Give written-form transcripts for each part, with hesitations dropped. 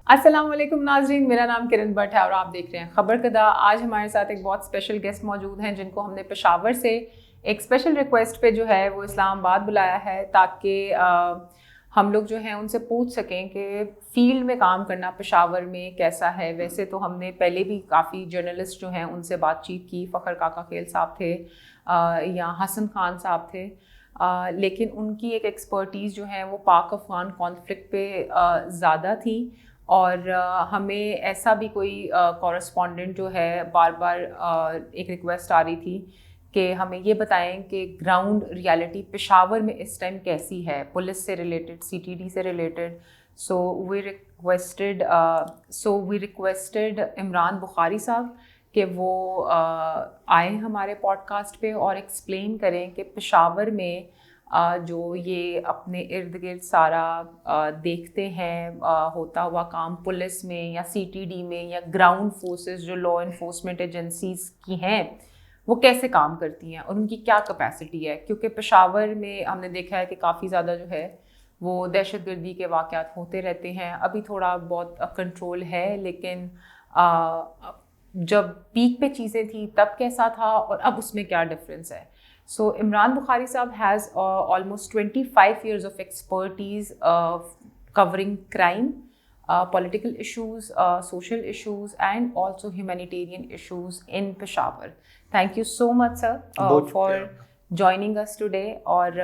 السلام علیکم ناظرین، میرا نام کرن بٹ ہے اور آپ دیکھ رہے ہیں خبر کدا۔ آج ہمارے ساتھ ایک بہت اسپیشل گیسٹ موجود ہیں جن کو ہم نے پشاور سے ایک اسپیشل ریکویسٹ پہ جو ہے وہ اسلام آباد بلایا ہے تاکہ ہم لوگ جو ہیں ان سے پوچھ سکیں کہ فیلڈ میں کام کرنا پشاور میں کیسا ہے۔ ویسے تو ہم نے پہلے بھی کافی جرنلسٹ جو ہیں ان سے بات چیت کی، فخر کاکا کھیل صاحب تھے یا حسن خان صاحب تھے، لیکن ان کی ایک ایکسپرٹیز جو ہے وہ پاک افغان کانفلکٹ پہ زیادہ تھی، اور ہمیں ایسا بھی کوئی کورسپونڈنٹ جو ہے بار بار ایک ریکویسٹ آ رہی تھی کہ ہمیں یہ بتائیں کہ گراؤنڈ ریالٹی پشاور میں اس ٹائم کیسی ہے، پولیس سے ریلیٹڈ، سی ٹی ڈی سے ریلیٹڈ۔ سو وی ریکویسٹڈ عمران بخاری صاحب کہ وہ آئیں ہمارے پوڈ کاسٹ پہ اور ایکسپلین کریں کہ پشاور میں جو یہ اپنے ارد گرد سارا دیکھتے ہیں ہوتا ہوا کام پولیس میں یا سی ٹی ڈی میں یا گراؤنڈ فورسز جو لا انفورسمنٹ ایجنسیز کی ہیں وہ کیسے کام کرتی ہیں اور ان کی کیا کیپیسٹی ہے، کیونکہ پشاور میں ہم نے دیکھا ہے کہ کافی زیادہ جو ہے وہ دہشت گردی کے واقعات ہوتے رہتے ہیں۔ ابھی تھوڑا بہت کنٹرول ہے، لیکن جب پیک پہ چیزیں تھیں تب کیسا تھا اور اب اس میں کیا ڈفرینس ہے۔ So Imran Bukhari Sahab has almost 25 years of expertise covering crime, political issues, social issues and also humanitarian issues in Peshawar. Thank you so much sir for joining us today. اور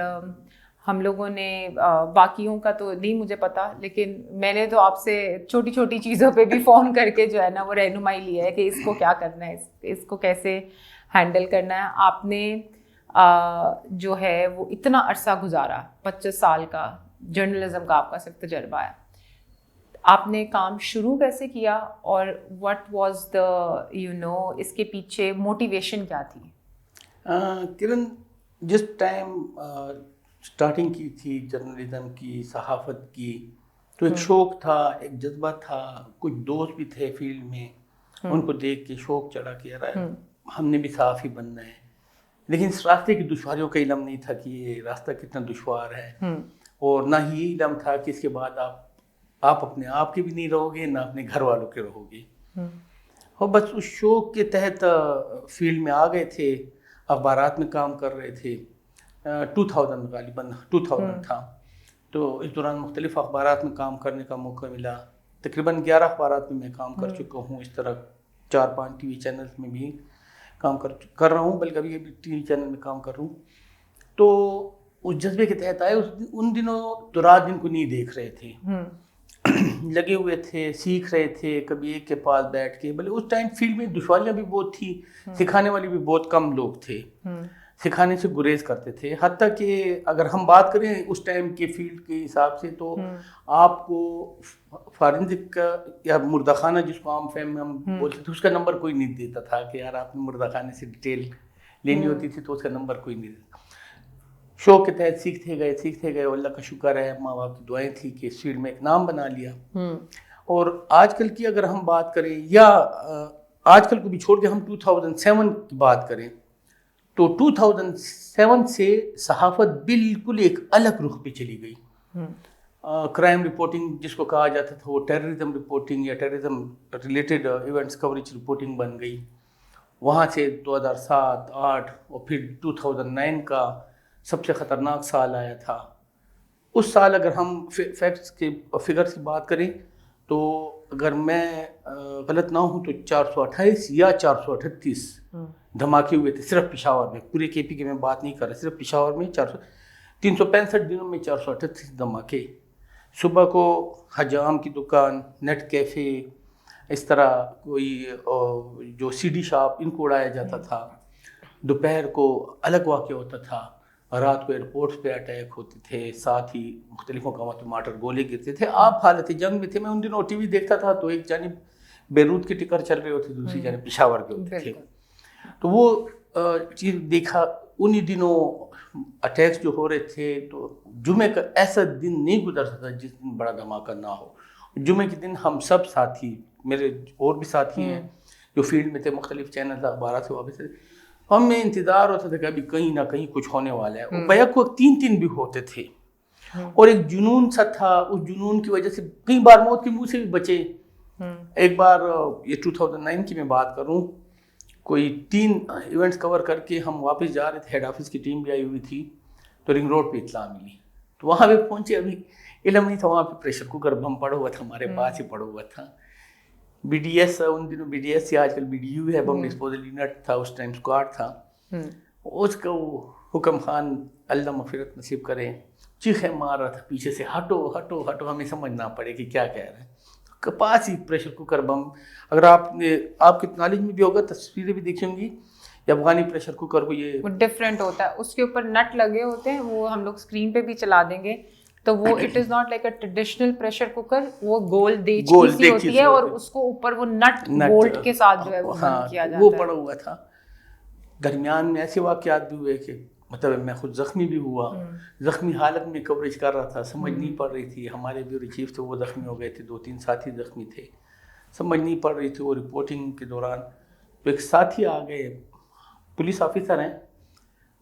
ہم لوگوں نے باقیوں کا تو نہیں مجھے پتا، لیکن میں نے تو آپ سے چھوٹی چھوٹی چیزوں پہ بھی فون کر کے جو ہے نا وہ رہنمائی لی ہے کہ اس کو کیا کرنا ہے، اس کو کیسے ہینڈل کرنا ہے۔ آپ نے جو ہے وہ اتنا عرصہ گزارا، 25 سال کا جرنلزم کا آپ کا صرف تجربہ ہے، آپ نے کام شروع کیسے کیا اور what was the اس کے پیچھے موٹیویشن کیا تھی؟ کرن، جس ٹائم اسٹارٹنگ کی تھی جرنلزم کی، صحافت کی، تو ایک شوق تھا، ایک جذبہ تھا، کچھ دوست بھی تھے فیلڈ میں، ان کو دیکھ کے شوق چڑھا کہ یار ہم نے بھی صحافی بننا ہے، لیکن اس راستے کی دشواریوں کا علم نہیں تھا کہ یہ راستہ کتنا دشوار ہے، اور نہ ہی علم تھا کہ اس کے بعد آپ اپنے آپ کے بھی نہیں رہو گے، نہ اپنے گھر والوں کے رہو گے۔ اور بس اس شوق کے تحت فیلڈ میں آ گئے تھے، اخبارات میں کام کر رہے تھے۔ 2000 غالباً 2000 تھا، تو اس دوران مختلف اخبارات میں کام کرنے کا موقع ملا۔ تقریباً 11 اخبارات میں کام کر چکا ہوں، اس طرح 4-5 ٹی وی چینلز میں بھی کام کر رہا ہوں، بلکہ ابھی ٹی وی چینل میں کام کر رہا ہوں۔ تو اس جذبے کے تحت آئے، ان دنوں تو رات دن کو نہیں دیکھ رہے تھے، لگے ہوئے تھے، سیکھ رہے تھے، کبھی ایک کے پاس بیٹھ کے، بلکہ اس ٹائم فیلڈ میں دشواریاں بھی بہت تھی، سکھانے والے بھی بہت کم لوگ تھے، سکھانے سے گریز کرتے تھے۔ حتیٰ کہ اگر ہم بات کریں اس ٹائم کے فیلڈ کے حساب سے تو آپ کو فارنزک یا مردہ خانہ جس کو عام فہم میں ہم بولتے تھے، اس کا نمبر کوئی نہیں دیتا تھا کہ یار آپ نے مردہ خانے سے ڈیٹیل لینی ہوتی تھی تو اس کا نمبر کوئی نہیں دیتا۔ شوق کے تحت سیکھتے گئے، اللہ کا شکر ہے، ماں باپ کی دعائیں تھی کہ اس فیلڈ میں ایک نام بنا لیا۔ اور آج کل کی اگر ہم بات کریں، یا آج کل کو بھی چھوڑ کے ہم 2007 کی بات کریں، تو 2007 سے صحافت بالکل ایک الگ رخ پہ چلی گئی۔ کرائم رپورٹنگ جس کو کہا جاتا تھا، وہ ٹیررزم رپورٹنگ یا terrorism related events coverage reporting بن گئی۔ وہاں سے 2007، 2008 اور پھر 2009 کا سب سے خطرناک سال آیا تھا۔ اس سال اگر ہم فیکٹس کے فگرس کی بات کریں تو اگر میں غلط نہ ہوں تو 428 یا 438 دھماکے ہوئے تھے صرف پشاور میں، پورے کے پی کی میں بات نہیں کر رہا، صرف پشاور میں 365 دنوں میں 438 دھماکے۔ صبح کو حجام کی دکان، نیٹ کیفے، اس طرح کوئی جو سی ڈی شاپ، ان کو اڑایا جاتا تھا۔ دوپہر کو الگ واقعہ ہوتا تھا، رات کو ایئرپورٹس پہ اٹیک ہوتے تھے، ساتھ ہی مختلف مقامات پہ مارٹر گولے گرتے تھے۔ آپ حالت جنگ میں تھے۔ میں ان دنوں ٹی وی دیکھتا تھا تو ایک جانب بیروت کے ٹکر چل رہے ہوتے، دوسری جانب پشاور کے ہوتے تھے، تو وہ چیز دیکھا انہی دنوں اٹیکس جو ہو رہے تھے تو جمعے کا ایسا دن نہیں گزر سکتا جس دن بڑا دھماکہ نہ ہو. جمعے کے دن ہم سب ساتھی, میرے اور بھی ساتھی ہیں جو فیلڈ میں تھے, مختلف چینل اخبارات سے وابستہ تھے, ہمیں انتظار ہوتا تھا کہ ابھی کہیں نہ کہیں کچھ ہونے والا ہے. اور بیک وقت 3 بھی ہوتے تھے, اور ایک جنون سا تھا. اس جنون کی وجہ سے کئی بار موت کے منہ سے بھی بچے. ایک بار یہ 2009 کی میں بات کروں, کوئی 3 ایونٹس کور کر کے ہم واپس جا رہے تھے, ہیڈ آفس کی ٹیم بھی آئی ہوئی تھی, تو رنگ روڈ پہ اطلاع ملی, تو وہاں پہ پہنچے. ابھی علم نہیں تھا, وہاں پہ پریشر کوکر بم پڑا ہوا تھا, ہمارے پاس ہی پڑا ہوا تھا. بی ڈی ایس, ان دنوں بی ڈی ایس سے آج کل بی ڈی یو ہے, بم ڈسپوزل یونٹ تھا, اس ٹائم اسکواڈ تھا. اس کا وہ حکم خان اللہ مغفرت نصیب کرے چیخیں مار رہا تھا پیچھے سے, ہٹو ہٹو ہٹو, ہمیں سمجھ نہ پڑے کہ کیا کہہ رہے ہیں. پاس ہی پریشر کوکر بم. اگر آپ کے نالج میں بھی ہوگا, تصویریں بھی دیکھی ہوں گی, یہ افغانی پریشر کوکر کو یہ ڈفرینٹ ہوتا ہے, اس کے اوپر نٹ لگے ہوتے ہیں, وہ ہم لوگ اسکرین پہ بھی چلا دیں گے. تو وہ it is not like a traditional pressure cooker, وہ گول دیگچی سی ہوتی ہے, اور اس کو اوپر وہ نٹ بولٹ کے ساتھ جو ہے وہ بند کیا جاتا ہے. وہ پڑا ہوا تھا. درمیان میں ایسے واقعات بھی ہوئے کہ مطلب میں خود زخمی بھی ہوا, زخمی حالت میں کوریج کر رہا تھا, سمجھ نہیں پڑ رہی تھی. ہمارے بیورو چیف تھے وہ زخمی ہو گئے تھے, 2-3 ساتھی زخمی تھے, سمجھ نہیں پڑ رہی تھی. وہ رپورٹنگ کے دوران تو ایک ساتھی آ گئے, پولیس آفیسر ہیں,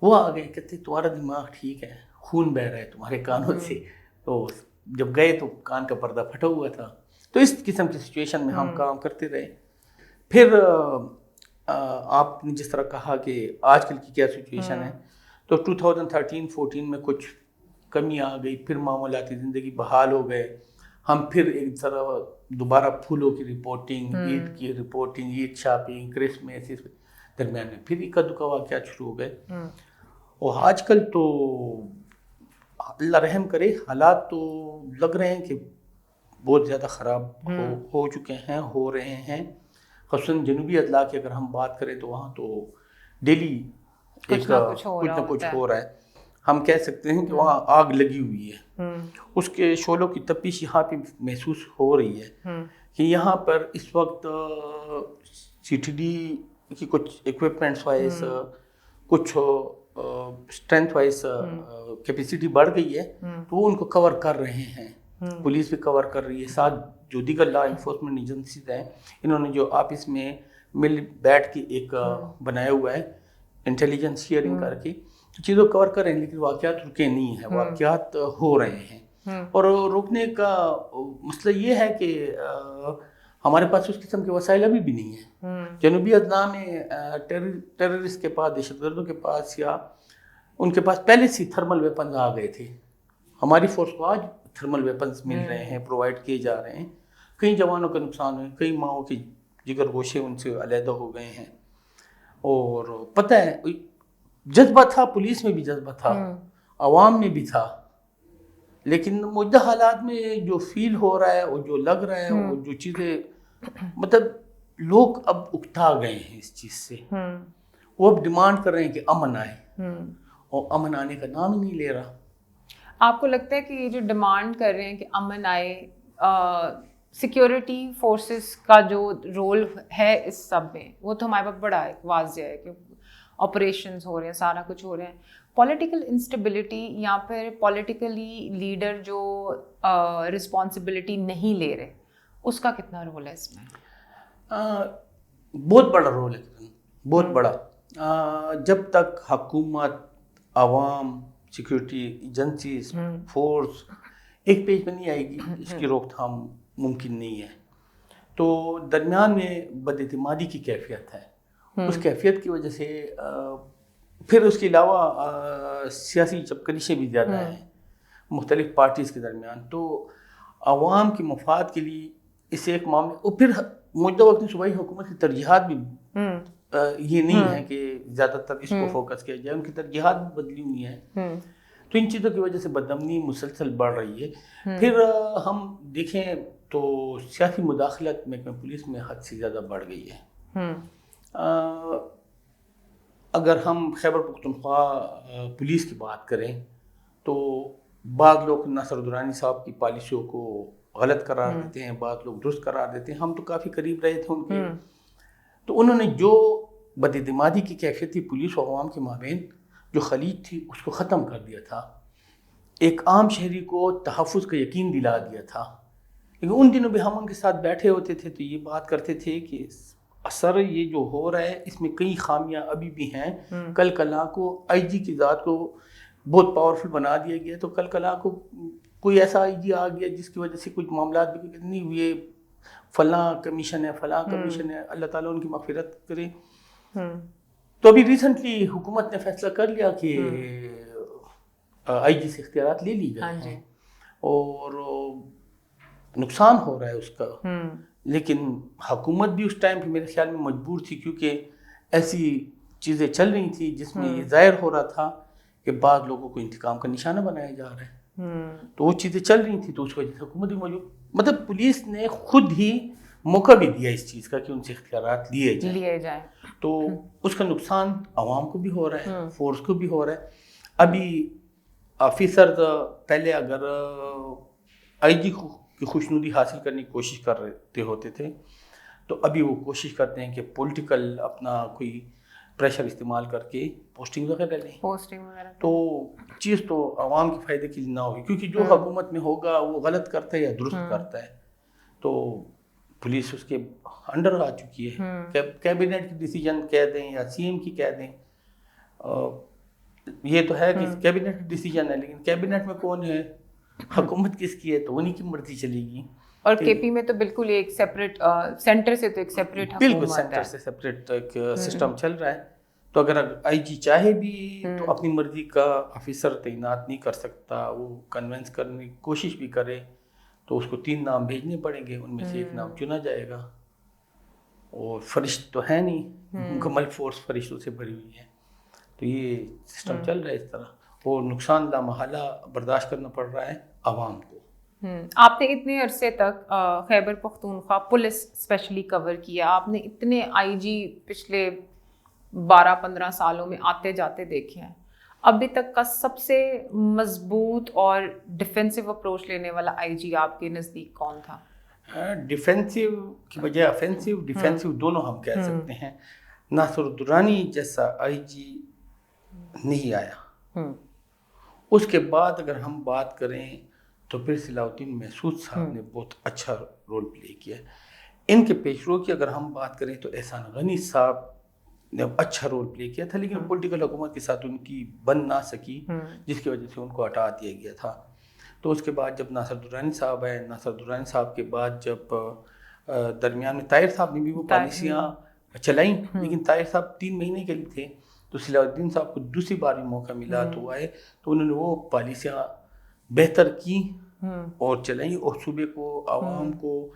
وہ آ گئے, کہتے تمہارا دماغ ٹھیک ہے, خون بہہ رہا ہے تمہارے کانوں سے. تو جب گئے تو کان کا پردہ پھٹا ہوا تھا. تو اس قسم کی سچویشن میں ہم کام کرتے رہے. پھر آپ نے جس طرح کہا کہ آج کل کی کیا سچویشن ہے, تو 2013-14 میں کچھ کمی آ گئی, پھر معمولاتی زندگی بحال ہو گئے. ہم پھر ایک طرح دوبارہ پھولوں کی رپورٹنگ, عید کی رپورٹنگ, عید شاپنگ, کرسمس, اس درمیان میں پھر اکا دکا واقعات شروع ہو گئے. اور آج کل تو اللہ رحم کرے, حالات تو لگ رہے ہیں کہ بہت زیادہ خراب ہو چکے ہیں, ہو رہے ہیں. خصوصاً جنوبی اضلاع کی اگر ہم بات کریں تو وہاں تو ڈیلی کچھ نہ کچھ ہو رہا ہے. ہم کہہ سکتے ہیں کہ وہاں آگ لگی ہوئی ہے, اس کے شعلوں کی تپش یہاں پہ محسوس ہو رہی ہے کہ یہاں پر اس وقت سی ٹی ڈی کی کچھ ایکوپمنٹس وائز, کچھ اسٹرینتھ وائز کیپیسٹی بڑھ گئی ہے, تو وہ ان کو کور کر رہے ہیں. پولیس بھی کور کر رہی ہے, ساتھ جو دیگر لا انفورسمنٹ ایجنسیز ہیں, انہوں نے جو آپس میں مل بیٹھ کے ایک بنایا ہوا ہے انٹیلیجنس شیئرنگ کر کے, چیزوں کور کر رہے ہیں. لیکن واقعات رکے نہیں ہیں, واقعات ہو رہے ہیں. اور روکنے کا مسئلہ یہ ہے کہ ہمارے پاس اس قسم کے وسائل ابھی بھی نہیں ہیں. جنوبی اضلاع میں ٹیررسٹ کے پاس, دہشت گردوں کے پاس, یا ان کے پاس پہلے سے تھرمل ویپنز آ گئے تھے. ہماری فورس کو آج تھرمل ویپنز مل رہے ہیں, پرووائڈ کیے جا رہے ہیں. کئی جوانوں کا نقصان ہوئے, کئی ماؤں کے جگر گوشے ان سے علیحدہ ہو گئے ہیں. اور پتہ ہے جذبہ تھا, پولیس میں بھی جذبہ تھا, عوام میں بھی تھا, لیکن موجودہ حالات میں جو فیل ہو رہا ہے اور جو لگ رہا ہے, وہ جو چیزیں مطلب لوگ اب اکتا گئے ہیں اس چیز سے. وہ اب ڈیمانڈ کر رہے ہیں کہ امن آئے, اور امن آنے کا نام ہی نہیں لے رہا. آپ کو لگتا ہے کہ یہ جو ڈیمانڈ کر رہے ہیں کہ امن آئے, سیکیورٹی فورسز کا جو رول ہے اس سب میں, وہ تو ہمارے پاس بڑا ہے, واضح ہے کہ آپریشنز ہو رہے ہیں, سارا کچھ ہو رہے ہیں. پولیٹیکل انسٹیبلٹی یا پھر پولیٹیکلی لیڈر جو رسپانسبلٹی نہیں لے رہے, اس کا کتنا رول ہے اس میں؟ بہت بڑا رول ہے, بہت بڑا. جب تک حکومت, عوام, سیکیورٹی ایجنسیز, فورس ایک پیج پہ نہیں آئے گی, اس کی روک تھام ممکن نہیں ہے. تو درمیان میں بد اعتمادی کی کیفیت ہے. اس کیفیت کی وجہ سے پھر اس کے علاوہ سیاسی چپکلشیں بھی زیادہ ہیں مختلف پارٹیز کے درمیان. تو عوام کے مفاد کے لیے اسے ایک معاملے, اور پھر موجودہ وقت میں صوبائی حکومت کی ترجیحات بھی یہ نہیں ہے کہ زیادہ تر اس کو فوکس کیا جائے, ان کی ترجیحات بھی بدلی ہوئی ہیں. تو ان چیزوں کی وجہ سے بدامنی مسلسل بڑھ رہی ہے. پھر ہم دیکھیں تو سیاسی مداخلت میں پولیس میں حد سے زیادہ بڑھ گئی ہے. اگر ہم خیبر پختونخوا پولیس کی بات کریں تو بعض لوگ ناصر درانی صاحب کی پالیسیوں کو غلط قرار دیتے ہیں, بعض لوگ درست قرار دیتے ہیں. ہم تو کافی قریب رہے تھے ان کے. تو انہوں نے جو بد اعتمادی کی کیفیت تھی پولیس و عوام کے مابین, جو خلیج تھی اس کو ختم کر دیا تھا، ایک عام شہری کو تحفظ کا یقین دلا دیا تھا. لیکن ان دنوں بھی ہم ان کے ساتھ بیٹھے ہوتے تھے تو یہ بات کرتے تھے کہ سر یہ جو ہو رہا ہے اس میں کئی خامیاں ابھی بھی ہیں. کل کلا کو آئی جی کی ذات کو بہت پاورفل بنا دیا گیا، تو کل کلا کو کوئی ایسا آئی جی آ گیا جس کی وجہ سے کچھ معاملات بھی نہیں ہوئے، فلاں کمیشن ہے فلاں کمیشن ہے، اللہ تعالیٰ ان کی مغفرت کرے. تو ابھی ریسنٹلی حکومت نے فیصلہ کر لیا کہ آئی جی سے اختیارات لے لی گئے ہیں اور نقصان ہو رہا ہے اس کا. لیکن حکومت بھی اس ٹائم پہ میرے خیال میں مجبور تھی، کیونکہ ایسی چیزیں چل رہی تھی جس میں یہ ظاہر ہو رہا تھا کہ بعض لوگوں کو انتقام کا نشانہ بنایا جا رہا ہے. تو وہ چیزیں چل رہی تھیں تو اس وجہ سے حکومت بھی موجود، مطلب پولیس نے خود ہی موقع بھی دیا اس چیز کا کہ ان سے اختیارات لیے جائیں. تو اس کا نقصان عوام کو بھی ہو رہا ہے، فورس کو بھی ہو رہا ہے. ابھی آفیسر پہلے اگر آئی جی کی خوشنودی حاصل کرنے کی کوشش کر رہے ہوتے تھے تو ابھی وہ کوشش کرتے ہیں کہ پولیٹیکل اپنا کوئی پریشر استعمال کر کے پوسٹنگ وغیرہ لیں. تو چیز تو عوام کے فائدے کے لیے نہ ہوگی، کیونکہ جو حکومت میں ہوگا وہ غلط کرتا ہے یا درست کرتا ہے. تو پولیس اس کے انڈر آ چکی ہے، کیبنٹ کی ڈیسیجن کہہ دیں یا سی ایم کی کہہ دیں. یہ تو ہے کہ کیبنٹ کی ڈیسیجن ہے، لیکن کیبنٹ میں کون ہے، حکومت کس کی ہے، تو انہیں کی مرضی چلے گی. اور کے پی میں تو بالکل ایک سیپریٹ سینٹر سے تو ایک سیپریٹ حکومت ہے، بالکل سینٹر سے سیپریٹ ایک سسٹم چل رہا ہے. تو اگر آئی جی چاہے بھی تو اپنی مرضی کا آفیسر تعینات نہیں کر سکتا. وہ کنونس کرنے کی کوشش بھی کرے تو اس کو 3 نام بھیجنے پڑیں گے، ان میں سے ایک نام چنا جائے گا. اور فرشت تو ہے نہیں، مکمل فورس فرشتوں سے بھری ہوئی ہے. تو یہ سسٹم چل رہا ہے اس طرح، اور نقصان لامحالہ برداشت کرنا پڑ رہا ہے عوام کو. آپ نے اتنے عرصے تک خیبر پختونخوا پولیس اسپیشلی کور کیا، آپ نے اتنے آئی جی پچھلے 12-15 سالوں میں آتے جاتے دیکھے ہیں. ابھی تک کا سب سے مضبوط اور ڈیفینسو اپروچ لینے والا آئی جی آپ کے نزدیک کون تھا؟ ڈیفینسو کی بجائے افینسو، ڈیفینسو دونوں ہم کہہ سکتے ہیں. ناصر الدرانی جیسا آئی جی نہیں آیا. اس کے بعد اگر ہم بات کریں تو پھر صلاح الدین محسود صاحب نے بہت اچھا رول پلے کیا. ان کے پیشرو کی اگر ہم بات کریں تو احسان غنی صاحب نے اچھا رول پلے کیا تھا، لیکن پولیٹیکل حکومت کے ساتھ ان کی بن نہ سکی، جس کی وجہ سے ان کو ہٹا دیا گیا تھا. تو اس کے بعد جب ناصر درانی صاحب آئے، ناصر درانی صاحب کے بعد جب درمیان میں طاہر صاحب نے بھی وہ پالیسیاں چلائیں، لیکن طاہر صاحب 3 مہینے کے لیے تھے. تو صلاح الدین صاحب کو دوسری بار بھی موقع ملا تو وہ آئے، تو انہوں نے وہ پالیسیاں بہتر کی اور چلائیں، اور صوبے کو، عوام کو،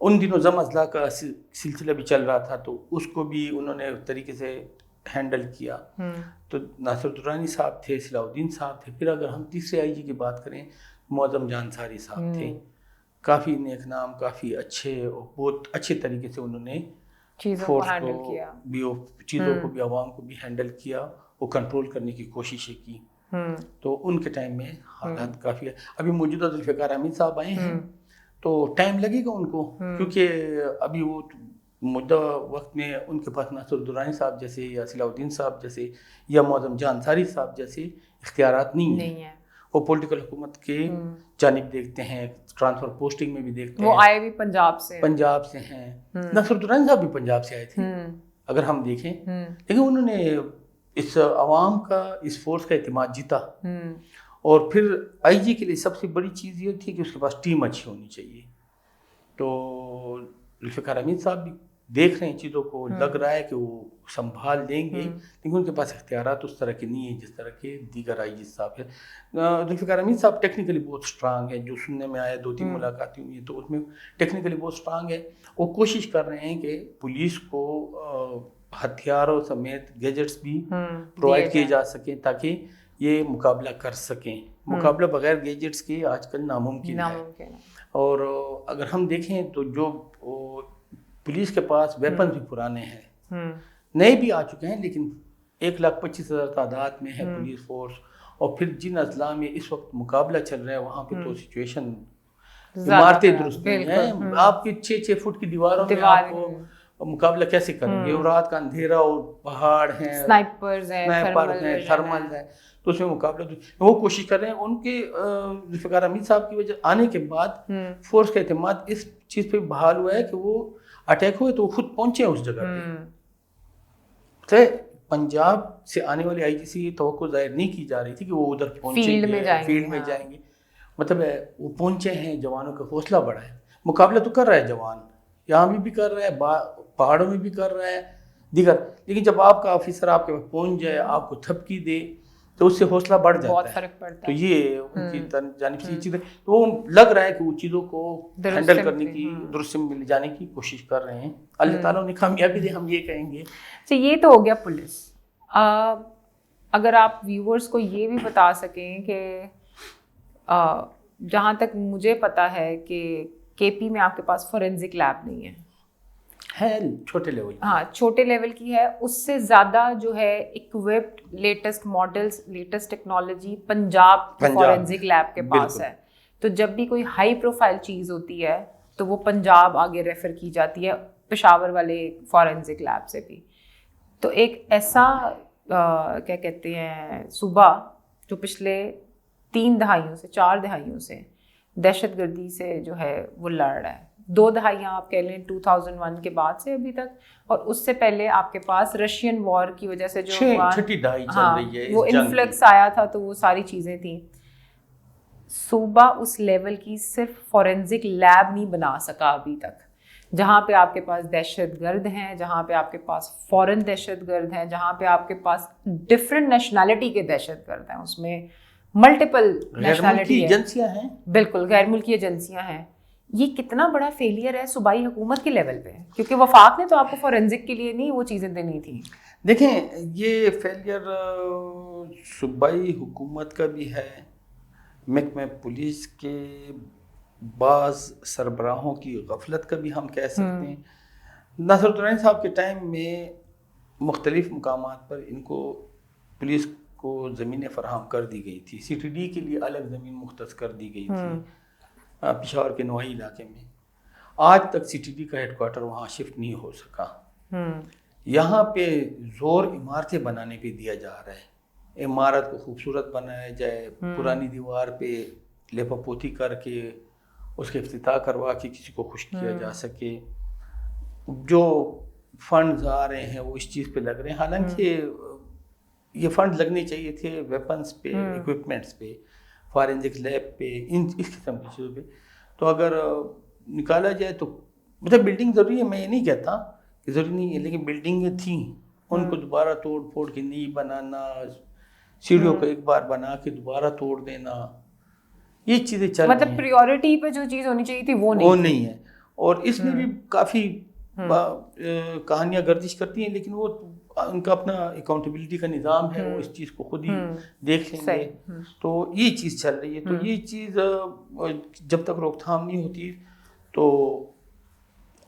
ان دنوں ضم اضلاع کا سلسلہ بھی چل رہا تھا تو اس کو بھی انہوں نے اس طریقے سے ہینڈل کیا. تو ناصر درانی صاحب تھے، صلاح الدین صاحب تھے. پھر اگر ہم تیسرے آئی جی کی بات کریں، معظم جان انصاری صاحب تھے. کافی نیک نام، کافی اچھے اور بہت اچھے طریقے سے انہوں نے فورس کو بھی، چیزوں کو بھی، عوام کو بھی ہینڈل کیا اور کنٹرول کرنے کی کوششیں کی. تو ان کے ٹائم میں حالات کافی ہے. ابھی موجودہ ذوالفقار حمید صاحب آئے ہیں تو ٹائم لگے گا ان کو، کیونکہ ابھی وہ موجودہ وقت میں ان کے پاس ناصر درانی صاحب جیسے یا صلاح الدین صاحب جیسے یا معظم جان انصاری صاحب جیسے اختیارات نہیں ہیں. وہ پولیٹیکل حکومت کے جانب دیکھتے ہیں، ٹرانسفر پوسٹنگ میں بھی دیکھتے ہیں. وہ آئے بھی پنجاب سے ہیں. ناصر درانی صاحب بھی پنجاب سے آئے تھے اگر ہم دیکھیں، لیکن انہوں نے اس عوام کا، اس فورس کا اعتماد جیتا. اور پھر آئی جی کے لیے سب سے بڑی چیز یہ تھی کہ اس کے پاس ٹیم اچھی ہونی چاہیے. تو ذوالفقار حمید صاحب بھی دیکھ رہے ہیں چیزوں کو، لگ رہا ہے کہ وہ سنبھال دیں گے، لیکن ان کے پاس اختیارات اس طرح کے نہیں ہیں جس طرح کے دیگر آئی جی صاحب ہیں. ذوالفقار حمید صاحب ٹیکنیکلی بہت اسٹرانگ ہیں، جو سننے میں آیا 2-3 ملاقاتیں ہوئی ہیں تو اس میں ٹیکنیکلی بہت اسٹرانگ ہے. وہ کوشش کر رہے ہیں کہ پولیس کو ہتھیاروں سمیت گیجٹس بھی پرووائڈ کیے جا سکیں تاکہ یہ مقابلہ کر سکیں. مقابلہ بغیر گیجٹس کے آج کل ناممکن ہے. اور اگر ہم دیکھیں تو جو پولیس کے پاس ویپن بھی پرانے ہیں، نئے بھی آ چکے ہیں، لیکن 1,25,000 تعداد میں ہے پولیس فورس. اور پھر جن اضلاع میں اس وقت مقابلہ چل رہا ہے وہاں پہ تو سچویشن عمارتیں درست نہیں ہیں. آپ کی 6-6 فٹ کی دیواروں میں آپ کو مقابلہ کیسے کریں گے؟ اور رات کا اندھیرا اور پہاڑ ہیں، اسنائپرز ہیں، تھرمل ہیں، تو اس میں مقابلہ وہ کوشش کر رہے ہیں. ان کے ذوالفقار حمید صاحب کی وجہ آنے کے بعد فورس کا اعتماد اس چیز پہ بحال ہوا ہے کہ وہ اٹیک ہوئے تو وہ خود پہنچے اس جگہ پہ. پنجاب سے آنے والے آئی جی سے یہ توقع ظاہر نہیں کی جا رہی تھی کہ وہ ادھر پہنچیں گے، فیلڈ میں جائیں گے. مطلب وہ پہنچے ہیں، جوانوں کا حوصلہ بڑھا ہے. مقابلہ تو کر رہا ہے جوان، یہاں بھی کر رہا ہے، پہاڑوں میں بھی کر رہا ہے دیگر، لیکن جب آپ کا آفیسر آپ کے پاس پہنچ جائے، آپ کو تھپکی دے، تو اس سے حوصلہ بڑھ جاتا ہے، بہت فرق پڑتا ہے. تو یہ ان کی جانب سے یہ چیز ہے. تو وہ لگ رہا ہے کہ وہ چیزوں کو ہینڈل کرنے کی، درست مل جانے کی کوشش کر رہے ہیں. اللہ تعالیٰ نے کامیابی دے، ہم یہ کہیں گے. یہ تو ہو گیا پولیس. اگر آپ ویورز کو یہ بھی بتا سکیں کہ جہاں تک مجھے پتا ہے کہ کے پی میں آپ کے پاس فورینزک لیب نہیں ہے، چھوٹے لیول، ہاں چھوٹے لیول کی ہے. اس سے زیادہ جو ہے equipped latest models, latest technology Punjab forensic lab کے پاس ہے. تو جب بھی کوئی ہائی پروفائل چیز ہوتی ہے تو وہ پنجاب آگے ریفر کی جاتی ہے، پشاور والے فورینزک لیب سے بھی. تو ایک ایسا کیا کہتے ہیں صوبہ جو پچھلے 3 دہائیوں سے 4 دہائیوں سے دہشت گردی سے جو ہے وہ لڑ رہا ہے. 2 دہائیاں آپ کہہ لیں 2001 کے بعد سے ابھی تک، اور اس سے پہلے آپ کے پاس رشین وار کی وجہ سے جو وہ انفلکس آیا تھا، تو وہ ساری چیزیں تھیں. صوبہ اس لیول کی صرف فورینزک لیب نہیں بنا سکا ابھی تک، جہاں پہ آپ کے پاس دہشت گرد ہیں، جہاں پہ آپ کے پاس فورن دہشت گرد ہیں، جہاں پہ آپ کے پاس ڈفرینٹ نیشنلٹی کے دہشت گرد ہیں، اس میں ملٹیپل نیشنلٹی ایجنسیاں ہیں، بالکل غیر ملکی ایجنسیاں ہیں. یہ کتنا بڑا فیلئر ہے صوبائی حکومت کے لیول پہ، کیونکہ وفاق نے تو آپ کو فورینزک کے لیے نہیں وہ چیزیں دینی تھیں. دیکھیں یہ فیلئر صوبائی حکومت کا بھی ہے، محکمہ پولیس کے بعض سربراہوں کی غفلت کا بھی ہم کہہ سکتے ہیں. ناصر الدرانی صاحب کے ٹائم میں مختلف مقامات پر ان کو پولیس کو زمینیں فراہم کر دی گئی تھی. سی ٹی ڈی کے لیے الگ زمین مختص کر دی گئی تھی پشاور کے نوائی علاقے میں. آج تک سی ٹی ڈی کا ہیڈ کوارٹر وہاں شفٹ نہیں ہو سکا. یہاں پہ زور عمارتیں بنانے پہ دیا جا رہا ہے، عمارت کو خوبصورت بنایا جائے، پرانی دیوار پہ لیپا پوتی کر کے اس کے افتتاح کروا کے کسی کو خوش کیا جا سکے. جو فنڈز آ رہے ہیں وہ اس چیز پہ لگ رہے ہیں، حالانکہ یہ فنڈ لگنے چاہیے تھے ویپنس پہ، ایکوپمنٹس پہ، فورینزک لیب پہ، اس قسم کی چیزوں پہ. تو اگر نکالا جائے تو مطلب بلڈنگ ضروری ہے، میں یہ نہیں کہتا کہ ضروری نہیں ہے، لیکن بلڈنگیں تھیں، ان کو دوبارہ توڑ پھوڑ کے نہیں بنانا، سیڑھیوں کو ایک بار بنا کے دوبارہ توڑ دینا، یہ چیزیں چل رہی ہیں. مطلب پریورٹی پہ جو چیز ہونی چاہیے تھی وہ نہیں ہے. اور اس میں بھی کافی کہانیاں گردش کرتی ہیں، لیکن وہ ان کا اپنا اکاؤنٹیبلٹی کا نظام ہے، وہ اس چیز کو خود ہی دیکھ لیں گے. تو یہ چیز چل رہی ہے. تو یہ چیز جب تک روک تھام نہیں ہوتی تو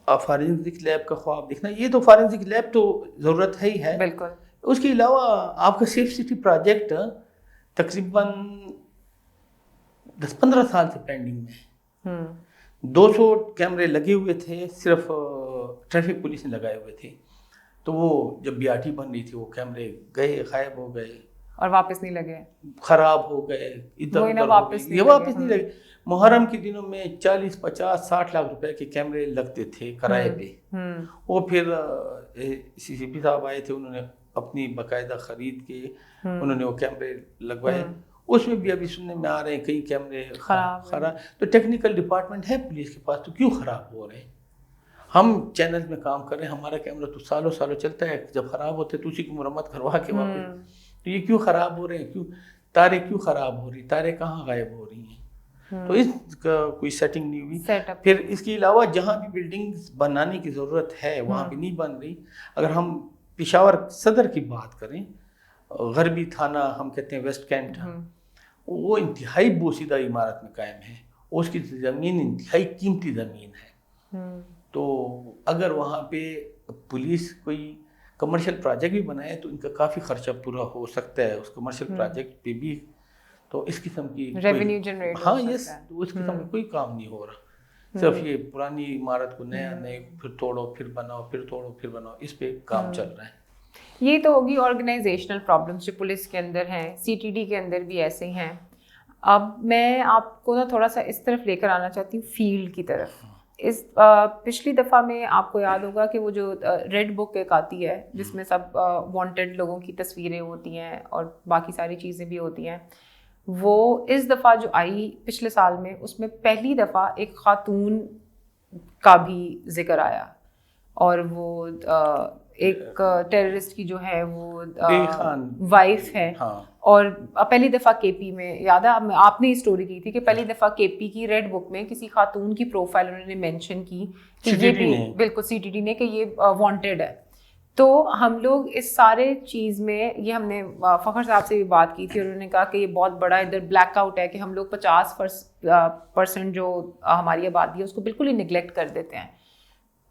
فارنزک لیب کا خواب دیکھنا، یہ تو فارنزک لیب تو ضرورت ہے ہی ہے. بالکل. اس کے علاوہ آپ کا سیف سٹی پروجیکٹ تقریباً 10-15 سال سے پینڈنگ میں ہے. 200 کیمرے لگے ہوئے تھے، صرف ٹریفک پولیس نے لگائے ہوئے تھے. تو وہ جب بی آر ٹی بن رہی تھی وہ کیمرے گئے، غائب ہو گئے اور واپس نہیں لگے، خراب ہو گئے، ادھر ادھر واپس نہیں لگے. محرم کے دنوں میں 40-50-60 لاکھ روپے کے کیمرے لگتے تھے کرائے پہ. وہ پھر سی سی پی صاحب آئے تھے، انہوں نے اپنی باقاعدہ خرید کے انہوں نے وہ کیمرے لگوائے. اس میں بھی ابھی سننے میں آ رہے ہیں کئی کیمرے خراب. تو ٹیکنیکل ڈپارٹمنٹ ہے پولیس کے پاس، تو کیوں خراب ہو رہے ہیں؟ ہم چینل میں کام کر رہے ہیں، ہمارا کیمرہ تو سالوں چلتا ہے، جب خراب ہوتے تو اسی کی مرمت کروا کے واپس. تو یہ کیوں خراب ہو رہے ہیں؟ کیوں تاریں کیوں خراب ہو رہی، تاریں کہاں غائب ہو رہی ہیں؟ تو اس کا کوئی سیٹنگ نہیں ہوئی. پھر اس کے علاوہ جہاں بھی بلڈنگز بنانے کی ضرورت ہے وہاں پہ نہیں بن رہی. اگر ہم پشاور صدر کی بات کریں، غربی تھانہ ہم کہتے ہیں ویسٹ کینٹ، وہ انتہائی بوسیدہ عمارت میں قائم ہے، اس کی زمین انتہائی قیمتی زمین ہے. تو اگر وہاں پہ پولیس کوئی کمرشل پروجیکٹ بھی بنائے تو ان کا کافی خرچہ پورا ہو سکتا ہے اس کمرشل پروجیکٹ پہ بھی. تو اس قسم کی ریونیو جنریٹ ہاں یس اس قسم کا کوئی کام نہیں ہو رہا. صرف یہ پرانی عمارت کو نیا نئے پھر توڑو پھر بناؤ پھر توڑو پھر بناؤ، اس پہ کام چل رہا ہے. یہ تو ہوگی آرگنائزیشنل پرابلمس جو پولیس کے اندر ہیں، سی ٹی ڈی کے اندر بھی ایسے ہی ہیں. اب میں آپ کو نا تھوڑا سا اس طرف لے کر آنا چاہتی ہوں، فیلڈ کی طرف. اس پچھلی دفعہ میں آپ کو یاد ہوگا کہ وہ جو ریڈ بک ایک آتی ہے جس میں سب وانٹیڈ لوگوں کی تصویریں ہوتی ہیں اور باقی ساری چیزیں بھی ہوتی ہیں، وہ اس دفعہ جو آئی پچھلے سال میں، اس میں پہلی دفعہ ایک خاتون کا بھی ذکر آیا، اور وہ ایک ٹیررسٹ کی جو ہے وہ وائف ہے. اور پہلی دفعہ کے پی میں، یاد ہے آپ نے اسٹوری کی تھی کہ پہلی دفعہ کے پی کی ریڈ بک میں کسی خاتون کی پروفائل انہوں نے مینشن کی کہ یہ بھی بالکل سی ٹی ڈی نے کہ یہ وانٹیڈ ہے. تو ہم لوگ اس سارے چیز میں، یہ ہم نے فخر صاحب سے بھی بات کی تھی اور انہوں نے کہا کہ یہ بہت بڑا ادھر بلیک آؤٹ ہے کہ ہم لوگ 50% جو ہماری آبادی ہے اس کو بالکل ہی نگلیکٹ کر دیتے ہیں.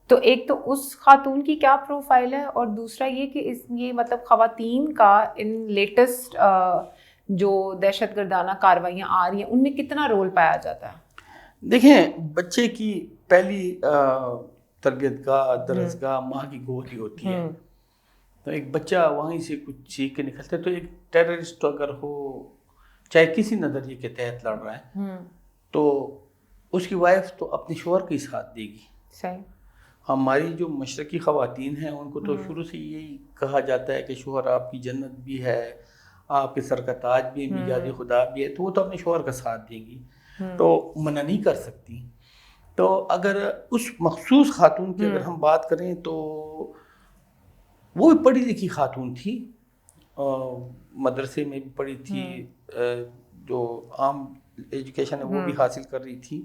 تو ایک تو اس خاتون کی کیا پروفائل ہے، اور دوسرا یہ کہ یہ مطلب خواتین کا ان لیٹسٹ جو دہشت گردانہ کاروائیاں آ رہی ہیں ان میں کتنا رول پایا جاتا ہے؟ دیکھیں، بچے کی پہلی تربیت گاہ، درس گاہ ماں کی گود ہی ہوتی ہے. تو ایک بچہ وہیں سے کچھ سیکھ کے نکلتا ہے. تو ایک ٹیررسٹ اگر ہو، چاہے کسی نظریے کے تحت لڑ رہا ہے، تو اس کی وائف تو اپنے شوہر کے ساتھ دے گی. صحیح. ہماری جو مشرقی خواتین ہیں ان کو تو شروع سے یہی کہا جاتا ہے کہ شوہر آپ کی جنت بھی ہے، آپ کے سر کا تاج بھی ہے، میجاد خدا بھی ہے، تو وہ تو اپنے شوہر کا ساتھ دیں گی، تو منع نہیں کر سکتی. تو اگر اس مخصوص خاتون کی اگر ہم بات کریں تو وہ بھی پڑھی لکھی خاتون تھی، مدرسے میں بھی پڑھی تھی، جو عام ایجوکیشن ہے وہ بھی حاصل کر رہی تھی.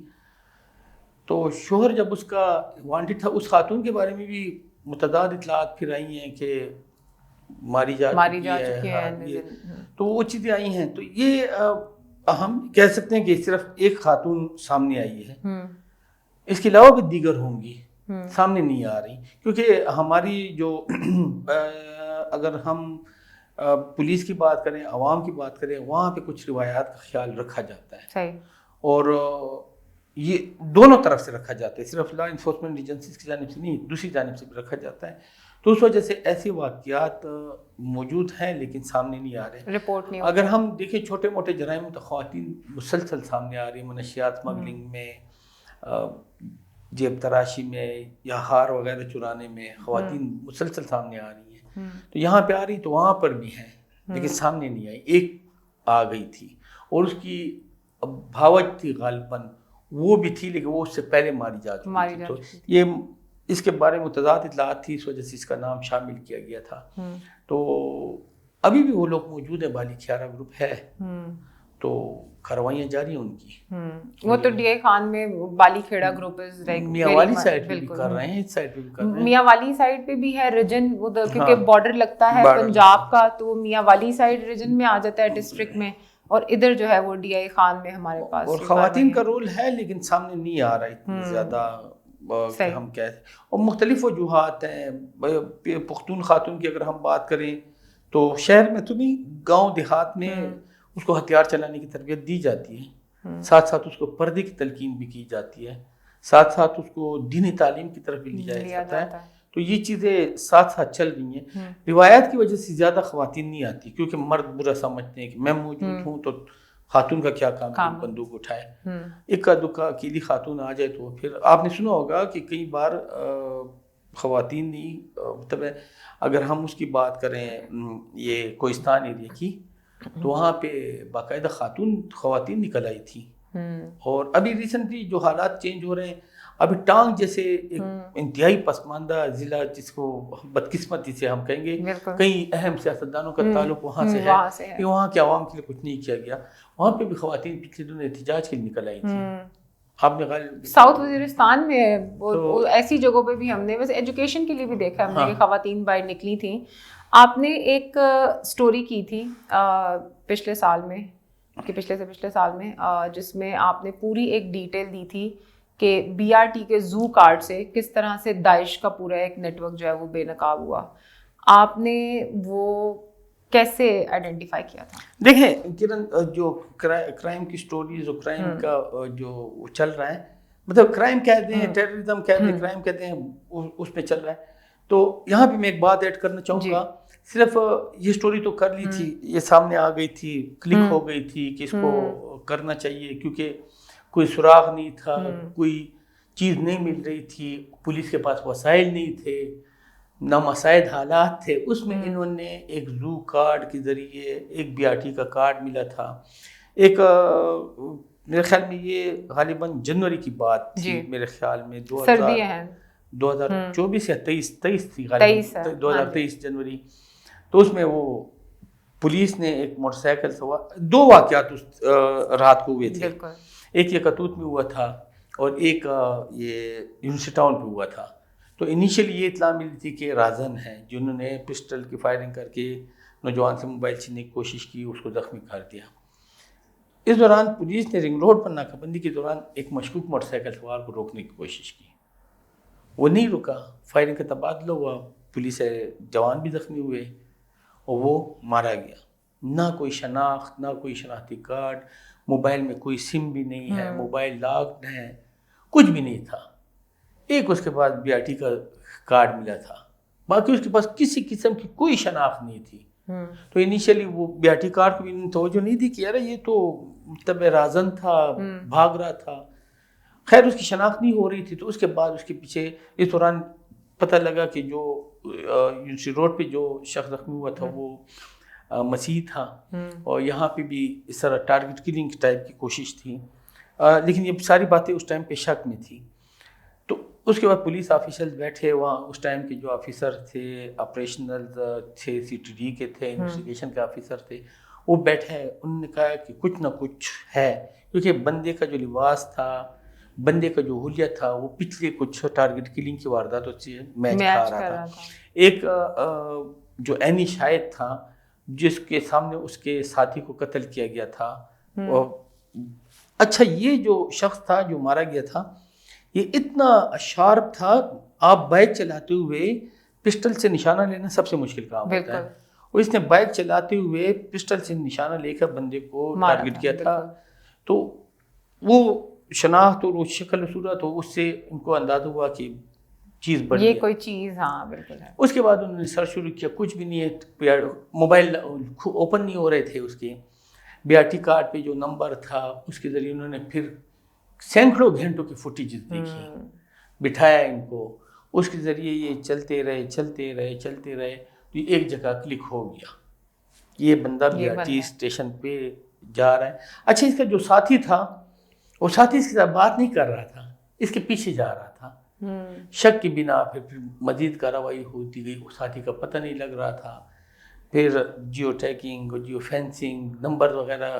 تو شوہر جب اس کا وانٹڈ تھا، اس خاتون کے بارے میں بھی متعدد اطلاعات پھر آئی ہیں کہ ماری جا چکی ہے. تو وہ چیزیں آئی ہیں. تو یہ ہم کہہ سکتے ہیں کہ صرف ایک خاتون سامنے آئی ہے، اس کے علاوہ بھی دیگر ہوں گی سامنے نہیں آ رہی. کیونکہ ہماری جو اگر ہم پولیس کی بات کریں، عوام کی بات کریں، وہاں پہ کچھ روایات کا خیال رکھا جاتا ہے، اور یہ دونوں طرف سے رکھا جاتا ہے، صرف لا انفورسمنٹ ایجنسیز کی جانب سے نہیں، دوسری جانب سے بھی رکھا جاتا ہے. تو اس وجہ سے ایسے واقعات موجود ہیں لیکن سامنے نہیں آ رہے، رپورٹ نہیں. اگر ہم دیکھیں چھوٹے موٹے جرائم تو خواتین مسلسل سامنے آ رہی ہیں، منشیات اسمگلنگ میں، جیب تراشی میں، یا ہار وغیرہ چرانے میں خواتین مسلسل سامنے آ رہی ہیں. تو یہاں پہ آ رہی تو وہاں پر بھی ہیں لیکن سامنے نہیں آئی. ایک آ گئی تھی اور اس کی بھاوج تھی غالباً، وہ بھی تھی لیکن وہ اس سے پہلے ماری جا چکی تھی. تو یہ اس کے بارے میں متضاد اطلاعات تھی، اس وجہ سے اس کا نام شامل کیا گیا تھا. تو ابھی بھی وہ لوگ موجود ہیں، بالی کھیارا گروپ ہے، تو کاروائیاں جاری ہیں ان کی. وہ تو ڈی اے خان میں بالی کھیڑا گروپ میاں والی سائڈ پہ بھی کر رہے ہیں، اس سائڈ پہ بھی کر رہے ہیں. میاں والی سائڈ پہ بھی ہے ریجن، وہ کیونکہ بارڈر لگتا ہے پنجاب کا، تو میاں والی سائڈ ریجن میں آ جاتا ہے ڈسٹرکٹ میں، اور ادھر جو ہے وہ ڈی آئی خان میں ہمارے پاس. اور خواتین کا رول ہے لیکن سامنے نہیں آ رہا اتنی زیادہ کہ ہم کہتے ہیں. اور مختلف وجوہات ہیں. پختون خاتون کی اگر ہم بات کریں تو شہر میں تو نہیں، گاؤں دیہات میں اس کو ہتھیار چلانے کی تربیت دی جاتی ہے، ساتھ ساتھ اس کو پردے کی تلقین بھی کی جاتی ہے، ساتھ ساتھ اس کو دینی تعلیم کی طرف بھی لیا جاتا ہے. تو یہ چیزیں ساتھ ساتھ چل رہی ہیں. روایات کی وجہ سے زیادہ خواتین نہیں آتی کیونکہ مرد برا سمجھتے ہیں کہ میں موجود ہوں تو خاتون کا کیا کام ہے بندوق اٹھائے. اکا دکا اکیلی خاتون آ جائے تو پھر آپ نے سنا ہوگا کہ کئی بار خواتین نہیں، مطلب اگر ہم اس کی بات کریں یہ کوہستان ایریا کی، تو وہاں پہ باقاعدہ خواتین نکل آئی تھی. اور ابھی ریسنٹلی جو حالات چینج ہو رہے ہیں، ابھی ٹانگ جیسے ایک انتہائی پسماندہ ضلع جس کو بدقسمتی سے ہم کہیں گے، کئی اہم سیاستدانوں کا تعلق وہاں سے ہے کہ وہاں کے عوام کے لیے کچھ نہیں کیا گیا. وہاں پہ بھی خواتین پچھلے دنوں احتجاج کے لیے نکل آئی تھی. آپ نے ساؤتھ وزیرستان میں ایسی جگہوں پہ بھی ہم نے ویسے ایجوکیشن کے لیے بھی دیکھا ہم نے کہ خواتین باہر نکلی تھیں. آپ نے ایک اسٹوری کی تھی پچھلے سال میں کہ پچھلے سے پچھلے سال میں، جس میں آپ نے پوری ایک ڈیٹیل دی تھی کہ بی آر ٹی کے زو کارڈ سے کس طرح سے داعش کا پورا ایک نیٹ ورک جو ہے وہ بے نقاب ہوا. آپ نے وہ کیسے آئیڈینٹیفائی کیا تھا؟ دیکھیں کرن، جو کرائم کی سٹوریز اور کرائم کا جو چل رہا ہے، مطلب کرائم کہتے ہیں، ٹیررزم کہتے ہیں، کرائم کہتے ہیں، اس میں چل رہا ہے. تو یہاں پہ میں ایک بات ایڈ کرنا چاہوں گا. صرف یہ سٹوری تو کر لی تھی، یہ سامنے آ گئی تھی، کلک ہو گئی تھی کہ اس کو کرنا چاہیے، کیونکہ کوئی سراغ نہیں تھا، کوئی چیز نہیں مل رہی تھی، پولیس کے پاس وسائل نہیں تھے، نامساعد حالات تھے. اس میں انہوں نے ایک زو کارڈ کے ذریعے ایک BRT کا کارڈ ملا تھا. ایک میرے خیال میں یہ غالباً جنوری کی بات تھی، میرے خیال میں 2024 یا 23 تھی غالباً، 2023 جنوری. تو اس میں وہ پولیس نے ایک موٹر سائیکل سوار، 2 واقعات اس رات کو ہوئے تھے. ایک یہ کتوت میں ہوا تھا اور ایک یہ یونیورسٹی ٹاؤن پہ ہوا تھا. تو انیشلی یہ اطلاع ملی تھی کہ رازن ہیں جنہوں نے پسٹل کی فائرنگ کر کے نوجوان سے موبائل چھیننے کی کوشش کی، اس کو زخمی کر دیا. اس دوران پولیس نے رنگ روڈ پر ناکہ بندی کے دوران ایک مشکوک موٹر سائیکل سوار کو روکنے کی کوشش کی، وہ نہیں رکا، فائرنگ کا تبادلہ ہوا، پولیس جوان بھی زخمی ہوئے اور وہ مارا گیا. نہ کوئی شناخت، نہ کوئی شناختی کارڈ، موبائل میں کوئی سم بھی نہیں ہے، موبائل لاکڈ ہے، کچھ بھی نہیں تھا. ایک اس کے بعد BRT کا کارڈ ملا تھا، باقی اس کے پاس کسی قسم کی کوئی شناخت نہیں تھی. تو انیشلی وہ BRT کارڈ کو بھی توجہ نہیں دی کہ یار یہ تو تب رازن تھا، بھاگ رہا تھا. خیر اس کی شناخت نہیں ہو رہی تھی. تو اس کے بعد اس کے پیچھے اس دوران پتہ لگا کہ جو یونیورسٹی روڈ پہ جو شخص زخمی ہوا تھا وہ مسیح تھا، اور یہاں پہ بھی اس طرح ٹارگٹ کلنگ ٹائپ کی کوشش تھی. لیکن یہ ساری باتیں اس ٹائم پہ شک میں تھی. تو اس کے بعد پولیس آفیشل بیٹھے وہاں، اس ٹائم کے جو آفیسر تھے، آپریشنل تھے، CTD کے تھے، انویسٹیگیشن کے آفیسر تھے، وہ بیٹھے. انہوں نے کہا کہ کچھ نہ کچھ ہے، کیونکہ بندے کا جو لباس تھا، بندے کا جو حلیہ تھا، وہ پچھلے کچھ ٹارگٹ کلنگ کی وارداتوں سے میچ کھا رہا تھا. ایک جو عینی شاہد تھا جس کے سامنے اس کے ساتھی کو قتل کیا گیا تھا. اچھا یہ جو شخص تھا جو مارا گیا تھا، یہ اتنا شارپ تھا. آپ بائک چلاتے ہوئے پسٹل سے نشانہ لینا سب سے مشکل کام ہوتا ہے، اور اس نے بائک چلاتے ہوئے پسٹل سے نشانہ لے کر بندے کو ٹارگٹ کیا تھا. تو وہ شناخت اور وہ شکل و صورت ہو، اس سے ان کو اندازہ ہوا کہ چیز بڑھ گئی، یہ کوئی چیز. ہاں بالکل ہے. اس کے بعد انہوں نے سرچ شروع کیا، کچھ بھی نہیں ہے. موبائل اوپن نہیں ہو رہے تھے اس کے. BRT کارڈ پہ جو نمبر تھا اس کے ذریعے انہوں نے پھر سینکڑوں گھنٹوں کی فوٹیجز دیکھی، بٹھایا ان کو. اس کے ذریعے یہ چلتے رہے تو ایک جگہ کلک ہو گیا، یہ بندہ BRT اسٹیشن پہ جا رہا ہے. اچھا اس کا جو ساتھی تھا، وہ ساتھی اس کے ساتھ بات نہیں کر رہا تھا، اس کے پیچھے جا رہا تھا. شک کی بنا پھر مزید کارروائی ہوتی گئی، اس ساتھی کا پتہ نہیں لگ رہا تھا. پھر geo tagging, geo fencing, number وغیرہ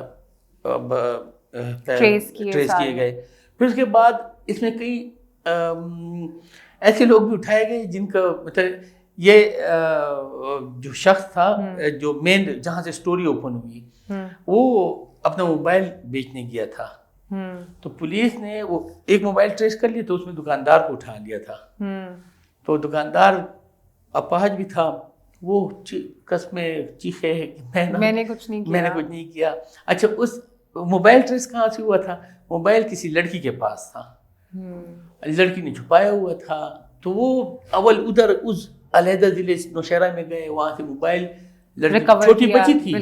ٹریس کیے گئے. پھر اس کے بعد اس میں کئی ایسے لوگ بھی اٹھائے گئے جن کا مطلب یہ جو شخص تھا جو مین جہاں سے سٹوری اوپن ہوئی، وہ اپنا موبائل بیچنے گیا تھا. تو پولیس نے وہ ایک موبائل ٹریس کر لیا، تو اس میں دکاندار کو اٹھا لیا تھا. تو دکاندار اپاہج بھی تھا، وہ قسمیں چیخے میں نے کچھ نہیں کیا. اچھا اس موبائل ٹریس کہاں سے ہوا تھا؟ موبائل کسی لڑکی کے پاس تھا، لڑکی نے چھپایا ہوا تھا. تو وہ اول ادھر اس علیحدہ ضلع نوشہرہ میں گئے، وہاں سے موبائل چھوٹی بچی تھی،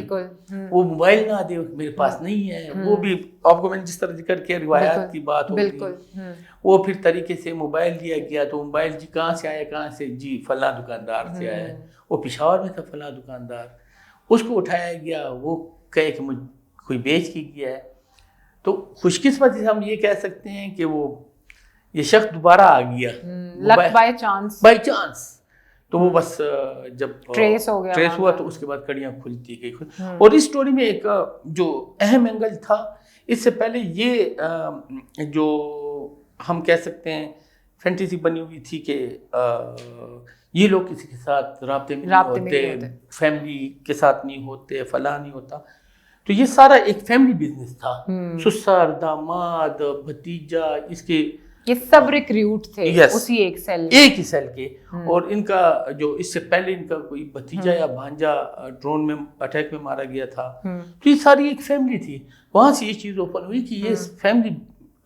وہ موبائل نہ دے، میرے پاس نہیں ہے. وہ بھی آپ کو میں نے جس طرح ذکر کیا روایات کی بات ہوگی، وہ پھر طریقے سے موبائل دیا گیا. تو موبائل جی کہاں سے آیا، کہاں سے؟ جی فلاں دکاندار سے آیا، وہ پشاور میں تھا فلاں دکاندار. اس کو اٹھایا گیا، وہ کہے کہ مجھ کوئی بیچ کے گیا ہے. تو خوش قسمتی سے ہم یہ کہہ سکتے ہیں کہ وہ یہ شخص دوبارہ آ گیا بائی چانس. تو وہ بس جب ٹریس ہوا تو اس کے بعد کڑیاں کھلتی گئی. اور اس سٹوری میں ایک جو اہم اینگل تھا، اس سے پہلے یہ جو ہم کہہ سکتے ہیں فینٹیسی بنی ہوئی تھی کہ یہ لوگ کسی کے ساتھ رابطے میں نہیں ہوتے، فیملی کے ساتھ نہیں ہوتے، فلاں نہیں ہوتا. تو یہ سارا ایک فیملی بزنس تھا، سسر، داماد، بھتیجا، اس کے یہ سب ریکریوٹ تھے اسی ایک ہی سیل کے. اور ان کا جو اس سے پہلے ان کا کوئی بھتیجا یا بھانجا ڈرون میں اٹیک میں مارا گیا تھا. تو یہ ساری ایک فیملی تھی. وہاں سے یہ چیز اوپن ہوئی کہ یہ فیملی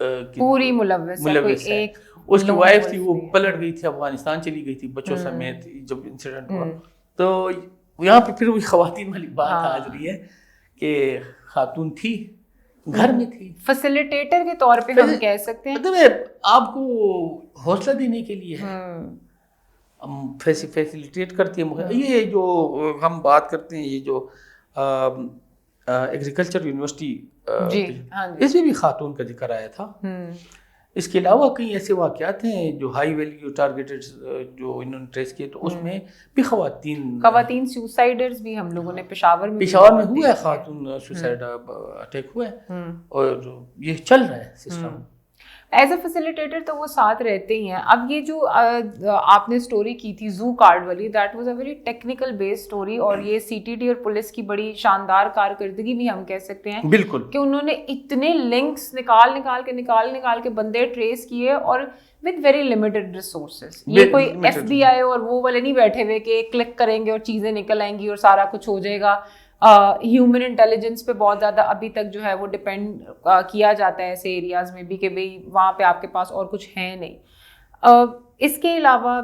پوری ملوث ہے, کوئی ایک اس کی وائف تھی وہ پلٹ گئی تھی, افغانستان چلی گئی تھی بچوں سمیت جب انسیڈنٹ ہوا. تو یہاں پہ پھر وہی خواتین والی بات آ رہی ہے کہ خاتون تھی, گھر میں تھی, فیسیلیٹیٹر کے طور پہ ہم کہہ سکتے ہیں, مطلب آپ کو حوصلہ دینے کے لیے ہے, فیسیلیٹیٹ کرتی ہے. یہ جو ہم بات کرتے ہیں, یہ جو ایگریکلچر یونیورسٹی اس میں بھی خاتون کا ذکر آیا تھا. اس کے علاوہ کئی ایسے واقعات ہیں جو ہائی ویلیو ٹارگیٹڈ جو انہوں نے ٹریس کیے, تو اس میں بھی خواتین سوسائڈرز بھی ہم لوگوں نے پشاور میں ہوا ہے, خاتون سوسائڈ اٹیک ہوا ہے, اور یہ چل رہا ہے سسٹم. ایز اے فیسیلیٹیٹر تو وہ ساتھ رہتے ہی ہیں. اب یہ جو آپ نے اسٹوری کی تھی زو کارڈ والی, that was a very technical base story, اور یہ سی ٹی ڈی اور پولیس کی بڑی شاندار کارکردگی بھی ہم کہہ سکتے ہیں. بالکل, کہ انہوں نے اتنے لنکس نکال کے بندے ٹریس کیے, اور with very limited resources. یہ کوئی ایف بی آئی اور وہ والے نہیں بیٹھے ہوئے کہ کلک کریں گے اور چیزیں نکل آئیں گی اور سارا کچھ ہو جائے گا. ہیومن انٹیلیجنس پہ بہت زیادہ ابھی تک جو ہے وہ ڈپینڈ کیا جاتا ہے ایسے ایریاز میں بھی, کہ بھئی وہاں پہ آپ کے پاس اور کچھ ہے نہیں. اس کے علاوہ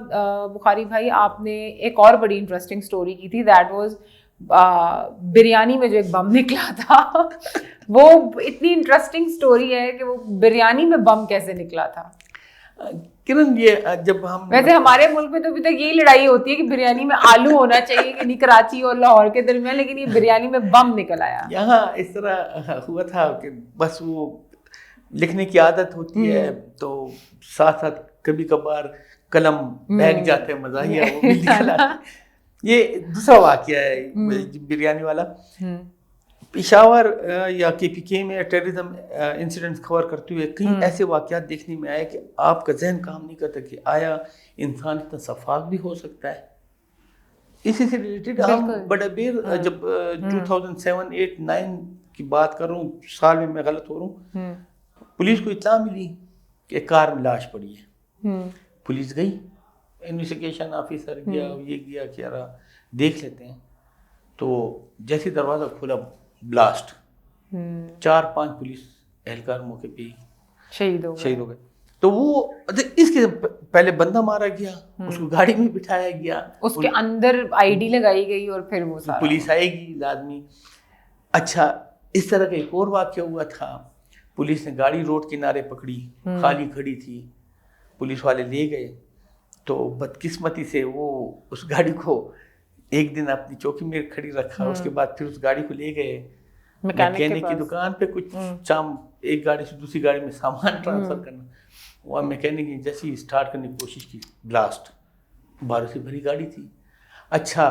بخاری بھائی آپ نے ایک اور بڑی انٹرسٹنگ اسٹوری کی تھی, دیٹ واز بریانی میں جو ایک بم نکلا تھا. وہ اتنی انٹرسٹنگ اسٹوری ہے کہ وہ بریانی میں بم کیسے نکلا تھا. کرن یہ جب ہم ویسے ہمارے ملک میں تو ابھی تک یہی لڑائی ہوتی ہے کہ بریانی میں آلو ہونا چاہیے کہ نہیں, کراچی اور لاہور کے درمیان, لیکن یہ بریانی میں بم نکل آیا. یہاں اس طرح ہوا تھا کہ بس وہ لکھنے کی عادت ہوتی ہے, تو ساتھ ساتھ کبھی کبھار قلم بہگ جاتے ہیں مزاحیہ, وہ بھی نکل آتے. یہ دوسرا واقعہ ہے بریانی والا. پشاور یا کے پی کے میں ٹیررزم انسیڈنٹس کور کرتے ہوئے کئی ایسے واقعات دیکھنے میں آئے کہ آپ کا ذہن کام نہیں کرتا کہ آیا انسان اتنا شفاق بھی ہو سکتا ہے. اسی سے ریلیٹڈ ہم بڑا بیر جب 2007-8-9 کی بات کر رہا ہوں, سال میں غلط ہو رہا ہوں, پولیس کو اطلاع ملی کہ کار میں لاش پڑی ہے. پولیس گئی, انویسٹیگیشن آفیسر گیا, یہ گیا کہ یار دیکھ لیتے ہیں. تو جیسے دروازہ کھلا, بلاسٹ, 4-5 پولیس اہلکار موقع پہ شہید ہو گئے. تو وہ اس کے پہلے بندہ مارا گیا, اس کو گاڑی میں بٹھایا گیا, اس کے اندر آئی ڈی لگائی گئی, اور پھر وہ پولیس آئے گی لازمی. اچھا, اس طرح کا ایک اور واقعہ ہوا تھا. پولیس نے گاڑی روڈ کنارے پکڑی, خالی کھڑی تھی, پولیس والے لے گئے. تو بدقسمتی سے وہ اس گاڑی کو ایک دن اپنی چوکی میں کھڑی رکھا, اس کے بعد پھر اس گاڑی کو لے گئے میکینک کی دکان پہ, کچھ شام ایک گاڑی سے دوسری گاڑی میں سامان ٹرانسفر کرنا. وہ میکینک نے جیسے ہی اسٹارٹ کرنے کی کوشش کی, بلاسٹ, باروں سے بھری گاڑی تھی. اچھا,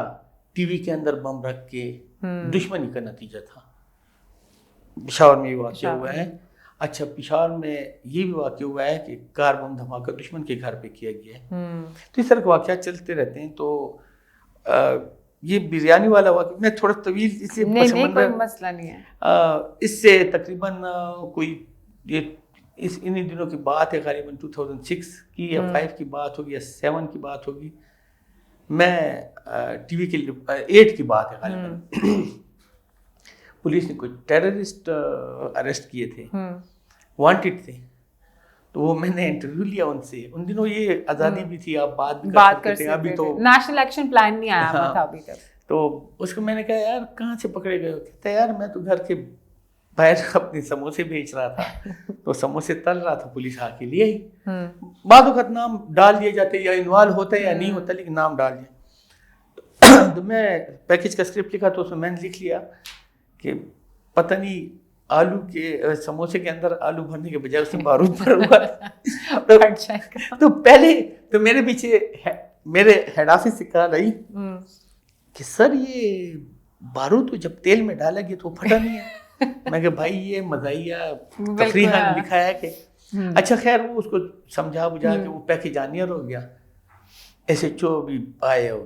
ٹی وی کے اندر بم رکھ کے دشمنی کا نتیجہ تھا. پشاور میں یہ واقعہ ہوا ہے. اچھا, پشاور میں یہ بھی واقع ہوا ہے کہ کار بم دھماکہ دشمن کے گھر پہ کیا گیا ہے. تو اس طرح کے واقعات چلتے رہتے ہیں. تو یہ بریانی والا واقعہ میں تھوڑا طویل اس لیے کوئی مسئلہ نہیں ہے, اس سے تقریباً کوئی یہ انہی دنوں کی بات ہے, غالباً 2006 کی یا 5 کی بات ہوگی یا 7 کی بات ہوگی. میں ٹی وی کے 8 کی بات ہے غالباً. پولیس نے کوئی ٹیررسٹ اریسٹ کیے تھے, وانٹڈ تھے. تو وہ میں نے انٹرویو لیا ان سے. ان دنوں یہ آزادی بھی تھی, آپ بات کر سکتے تھے, ابھی تو نیشنل ایکشن پلان نہیں آیا ہوا تھا ابھی تک. تو اس کو میں نے کہا یار کہاں سے پکڑے گئے ہو؟ کہتا ہے یار میں تو گھر کے باہر اپنے سموسے بیچ رہا تھا, تو سموسے تل رہا تھا, پولیس آ کے لے آئی. بعض وقت نام ڈال دیے جاتے, یا انوالو ہوتا ہے یا نہیں ہوتا, لیکن نام ڈال دیا. تو میں پیکج کا اسکرپٹ لکھا, تو اس میں میں نے لکھ لیا کہ پتہ نہیں آلو کے سموسے کے اندر آلو بھرنے کے بجائے اس میں بارود بھرا ہوا. تو پہلے تو میرے پیچھے میرے ہیڈ آفس سے کال آئی کہ سر یہ بارود تو جب تیل میں ڈالا گیا تو وہ پھٹا نہیں ہے. میں کہ بھائی یہ مزاحیہ تفریحاً لکھا ہے کہ اچھا خیر. وہ اس کو سمجھا بجھا کے وہ پیکج آنیئر ہو گیا. ایس ایچ او بھی آئے اور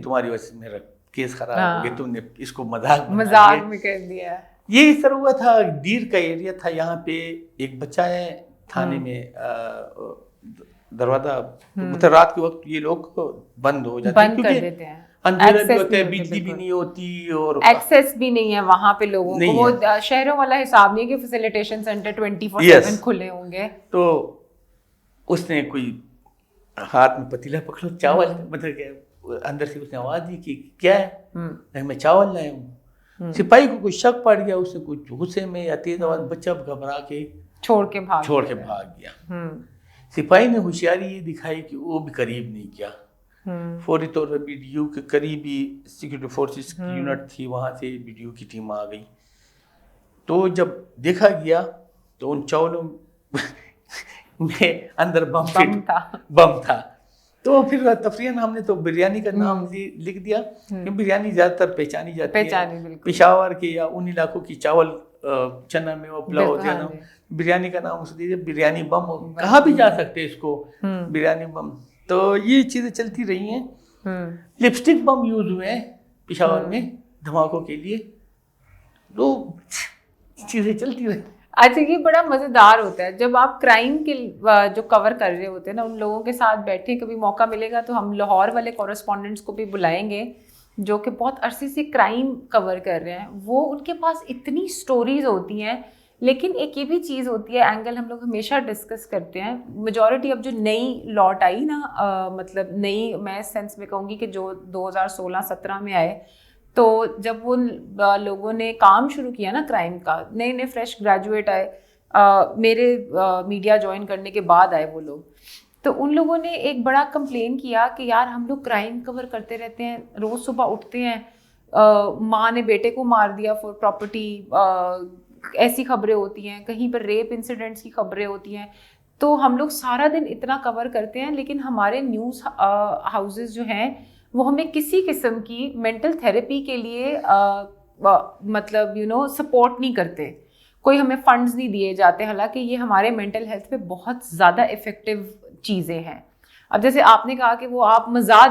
تمہاری وجہ سے میرا کیس خراب ہو گیا, تم نے اس کو مذاق میں کر دیا. یہ اس طرح ہوا تھا. دیر کا ایریا تھا, یہاں پہ ایک بچہ ہے تھانے میں, دروازہ مطلب رات کے وقت یہ لوگ بند ہو جاتے ہیں, اندھیرا بھی ہوتا ہے, بجلی بھی نہیں ہوتی, اور ایکسیس بھی نہیں ہے وہاں پہ لوگوں کو. وہ شہروں والا حساب نہیں ہے کہ فیسیلیٹیشن سینٹر 24/7 کھلے ہوں گے. تو اس نے کوئی ہاتھ میں پتیلا پکڑا, چاول, مطلب کہ اندر سے اس نے آواز دی کہ کیا ہے, میں چاول لایا ہوں. سپاہی کو کوئی شک پڑ گیا, اس نے کچھ غصے میں یا تیز آواز, بچہ گھبرا کے چھوڑ کے بھاگ گیا. سپاہی نے ہوشیاری یہ دکھائی کہ وہ بھی قریب نہیں کیا, فوری طور پر BDO کے قریبی سیکورٹی فورسز کی یونٹ تھی, وہاں سے BDO کی ٹیم آ گئی. تو جب دیکھا گیا تو ان چاولوں میں اندر بم تھا. تو پھر تفریحاً ہم نے تو بریانی کا نام لکھ دیا, کہ بریانی زیادہ تر پہچانی جاتی ہے پشاور کے یا ان علاقوں کی چاول چنا میں وہ پلاؤ ہوتے ہیں نا, بریانی کا نام اس دیجیے بریانی بم, کہا بھی جا سکتے اس کو بریانی بم. تو یہ چیزیں چلتی رہی ہیں. لپسٹک بم یوز ہوئے ہیں پشاور میں دھماکوں کے لیے, تو چیزیں چلتی رہی. اچھا, یہ بڑا مزیدار ہوتا ہے جب آپ کرائم کے جو کور کر رہے ہوتے ہیں نا, ان لوگوں کے ساتھ بیٹھے, کبھی موقع ملے گا تو ہم لاہور والے کورسپونڈنٹس کو بھی بلائیں گے جو کہ بہت عرصے سے کرائم کور کر رہے ہیں. وہ ان کے پاس اتنی سٹوریز ہوتی ہیں, لیکن ایک یہ بھی چیز ہوتی ہے, اینگل ہم لوگ ہمیشہ ڈسکس کرتے ہیں, میجورٹی اب جو نئی لاٹ آئی نا, مطلب نئی میں سینس میں کہوں گی کہ جو 2016-17 میں آئے, تو جب وہ لوگوں نے کام شروع کیا نا کرائم کا, نئے نئے فریش گریجویٹ آئے, میرے میڈیا جوائن کرنے کے بعد آئے وہ لوگ, تو ان لوگوں نے ایک بڑا کمپلین کیا کہ یار ہم لوگ کرائم کور کرتے رہتے ہیں, روز صبح اٹھتے ہیں, ماں نے بیٹے کو مار دیا فور پراپرٹی, ایسی خبریں ہوتی ہیں, کہیں پر ریپ انسیڈنٹس کی خبریں ہوتی ہیں, تو ہم لوگ سارا دن اتنا کور کرتے ہیں, لیکن ہمارے نیوز ہاؤسز جو ہیں وہ ہمیں کسی قسم کی مینٹل تھیراپی کے لیے مطلب سپورٹ نہیں کرتے, کوئی ہمیں فنڈز نہیں دیے جاتے, حالانکہ یہ ہمارے مینٹل ہیلتھ پہ بہت زیادہ افیکٹو چیزیں ہیں. اب جیسے آپ نے کہا کہ وہ آپ مزاح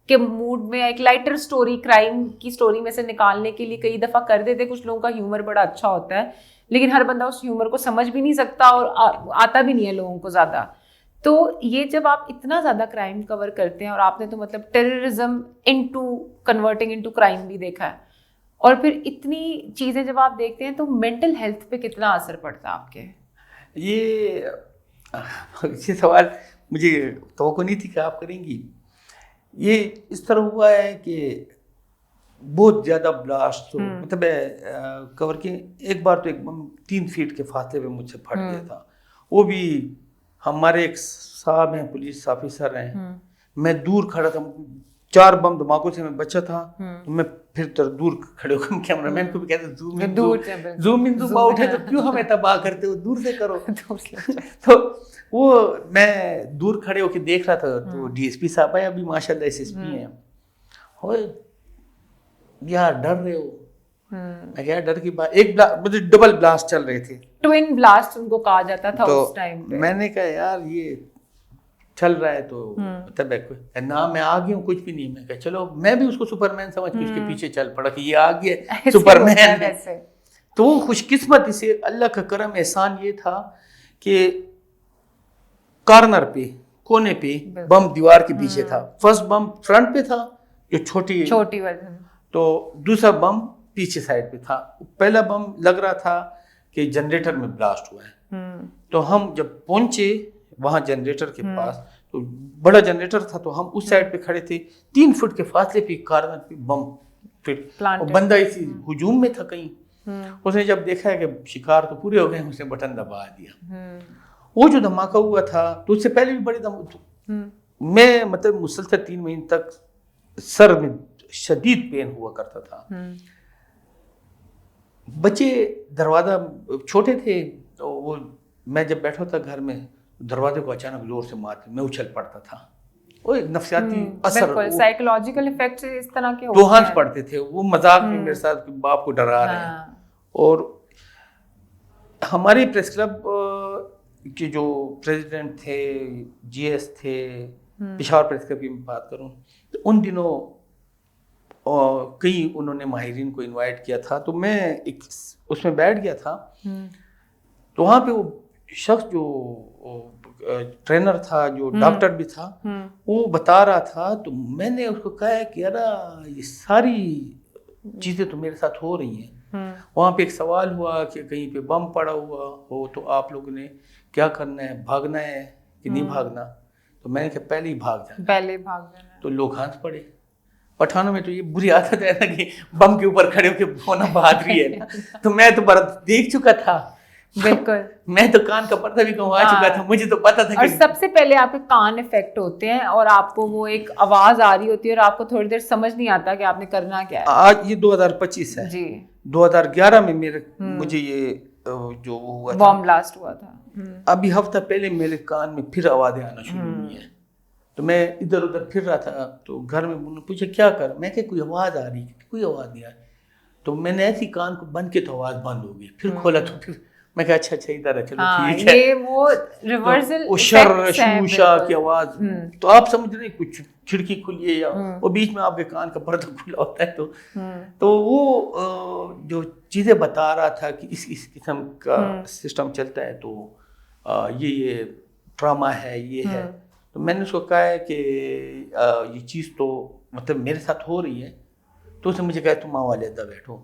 کے موڈ میں ایک لائٹر سٹوری کرائم کی سٹوری میں سے نکالنے کے لیے کئی دفعہ کر دیتے, کچھ لوگوں کا ہیومر بڑا اچھا ہوتا ہے, لیکن ہر بندہ اس ہیومر کو سمجھ بھی نہیں سکتا اور آتا بھی نہیں ہے لوگوں کو زیادہ. تو یہ جب آپ اتنا زیادہ کرائم کور کرتے ہیں, اور آپ نے تو مطلب terrorism into converting into crime بھی دیکھا ہے, اور پھر اتنی چیزیں جب آپ دیکھتے ہیں تو مینٹل ہیلتھ پہ کتنا اثر پڑتا ہے آپ کے؟ یہ سوال مجھے توقع نہیں تھی کہ آپ کریں گی. یہ اس طرح ہوا ہے کہ بہت زیادہ بلاسٹ تو مطلب کور کے, ایک بار تو ایک بم 3 فیٹ کے فاصلے پہ مجھ سے پھٹ گیا تھا. وہ بھی ہمارے ایک صاحب ہیں, پولیس آفیسر ہیں, میں دور کھڑا تھا, 4 بم دھماکوں سے میں بچا تھا, تو میں پھر دور کھڑے ہو کر کیمرہ مین کو بھی کہتے زوم ان زوم آؤٹ ہے, تو کیوں ہمیں تباہ کرتے ہو, دور سے کرو. تو وہ میں دور کھڑے ہو کے دیکھ رہا تھا, تو DSP صاحب ہے ابھی ماشاء اللہ SSP ہیں, یار ڈر رہے ہو, میں کہا ڈر کی بات, ایک مطلب ڈبل بلاسٹ چل رہے تھے, ٹوین بلاسٹ ان کو کہا جاتا تھا اس ٹائم پہ. میں نے کہا یار یہ چل رہا ہے تو مطلب نہ میں آ گیا ہوں, کچھ بھی نہیں. میں کہا چلو, میں بھی اس کو سپرمین سمجھ کے اس کے پیچھے چل پڑا کہ یہ آ گیا سپرمین. تو وہ خوش قسمتی سے اللہ کا کرم احسان یہ تھا کہ کارنر پہ, کونے پہ بم دیوار کے پیچھے تھا. فرسٹ بم فرنٹ پہ تھا جو چھوٹی ورژن, تو دوسرا بم پیچھے سائڈ پہ تھا. پہلا بم لگ رہا تھا کہ جنریٹر میں بلاسٹ ہوا ہے, تو ہم جب پہنچے وہاں جنریٹر کے پاس, تو بڑا جنریٹر تھا, تو ہم اس سائڈ پہ کھڑے تھے, 3 فٹ کے فاصلے پہ کارنر پہ بم فٹ, بندہ اسی ہجوم میں تھا کہیں. اس نے جب دیکھا ہے کہ شکار تو پورے ہو گئے, اس نے بٹن دبا دیا. وہ جو دھماکہ ہوا تھا, تو اس سے پہلے بھی بڑے میں مطلب مسلسل 3 مہینے تک سر میں شدید پین ہوا کرتا تھا. بچے دروازہ چھوٹے تھے, تو وہ میں جب بیٹھا تھا گھر میں, دروازے کو اچانک زور سے مارتے, میں اچھل پڑتا تھا. وہ ایک نفسیاتی اثر, سائیکولوجیکل ایفیکٹس اس طرح کے تو ہنس پڑتے تھے. وہ مذاق میں میرے ساتھ باپ کو ڈرا رہے ہیں. اور ہمارے پریس کلب کے جو پریزیڈنٹ تھے, GS تھے, پشاور پریس کلب کی میں بات کروں, تو ان دنوں کئی انہوں نے ماہرین کو انوائٹ کیا تھا, تو میں اس میں بیٹھ گیا تھا. تو وہاں پہ وہ شخص جو ٹرینر تھا, جو ڈاکٹر بھی تھا, وہ بتا رہا تھا, تو میں نے اس کو کہا کہ یار یہ ساری چیزیں تو میرے ساتھ ہو رہی ہیں. وہاں پہ ایک سوال ہوا کہ کہیں پہ بم پڑا ہوا ہو تو آپ لوگوں نے کیا کرنا ہے, بھاگنا ہے کہ نہیں بھاگنا؟ تو میں نے کہا پہلے ہی بھاگ جانا. تو لوگ ہنس پڑے. پٹھانوں میں تو یہ بری عادت ہے نا کہ بم کے اوپر کھڑے ہو کے ہونا بہادری ہے نا. تو میں تو دیکھ چکا تھا, بالکل. میں تو کان کا پردہ بھی گنوا چکا تھا, مجھے تو پتا تھا. اور سب سے پہلے آپ کے کان افیکٹ ہوتے ہیں اور آپ کو وہ ایک آواز آ رہی ہوتی ہے اور آپ کو تھوڑی دیر سمجھ نہیں آتا کہ آپ نے کرنا کیا ہے. آج یہ 2025 ہے جی, 2011 میں مجھے یہ جو ہوا تھا, بم بلاسٹ ہوا تھا. ابھی ہفتہ پہلے میرے کان میں پھر آوازیں آنا شروع ہوئی ہیں. تو میں ادھر ادھر پھر رہا تھا, تو گھر میں پوچھا کیا کر, میں کہ کوئی آواز آ رہی ہے, کوئی آواز نہیں آ رہی. تو میں نے ایسی کان کو بند کیا تو آواز بند ہو گئی. پھر کھولا تو پھر میں کہا اچھا ادھر ہے, چلو ٹھیک ہے. یہ وہ ریورسل شوشا کی آواز. تو آپ سمجھ رہے ہیں کچھ کھڑکی کھلی ہے یا وہ بیچ میں آپ کے کان کا پردہ کھلا ہوتا ہے. تو وہ جو چیزیں بتا رہا تھا کہ اس قسم کا سسٹم چلتا ہے, تو یہ ڈرامہ ہے, یہ ہے. تو میں نے اس کو کہا ہے کہ یہ چیز تو مطلب میرے ساتھ ہو رہی ہے. تو اس نے مجھے کہا تم آؤ علیحدہ بیٹھو.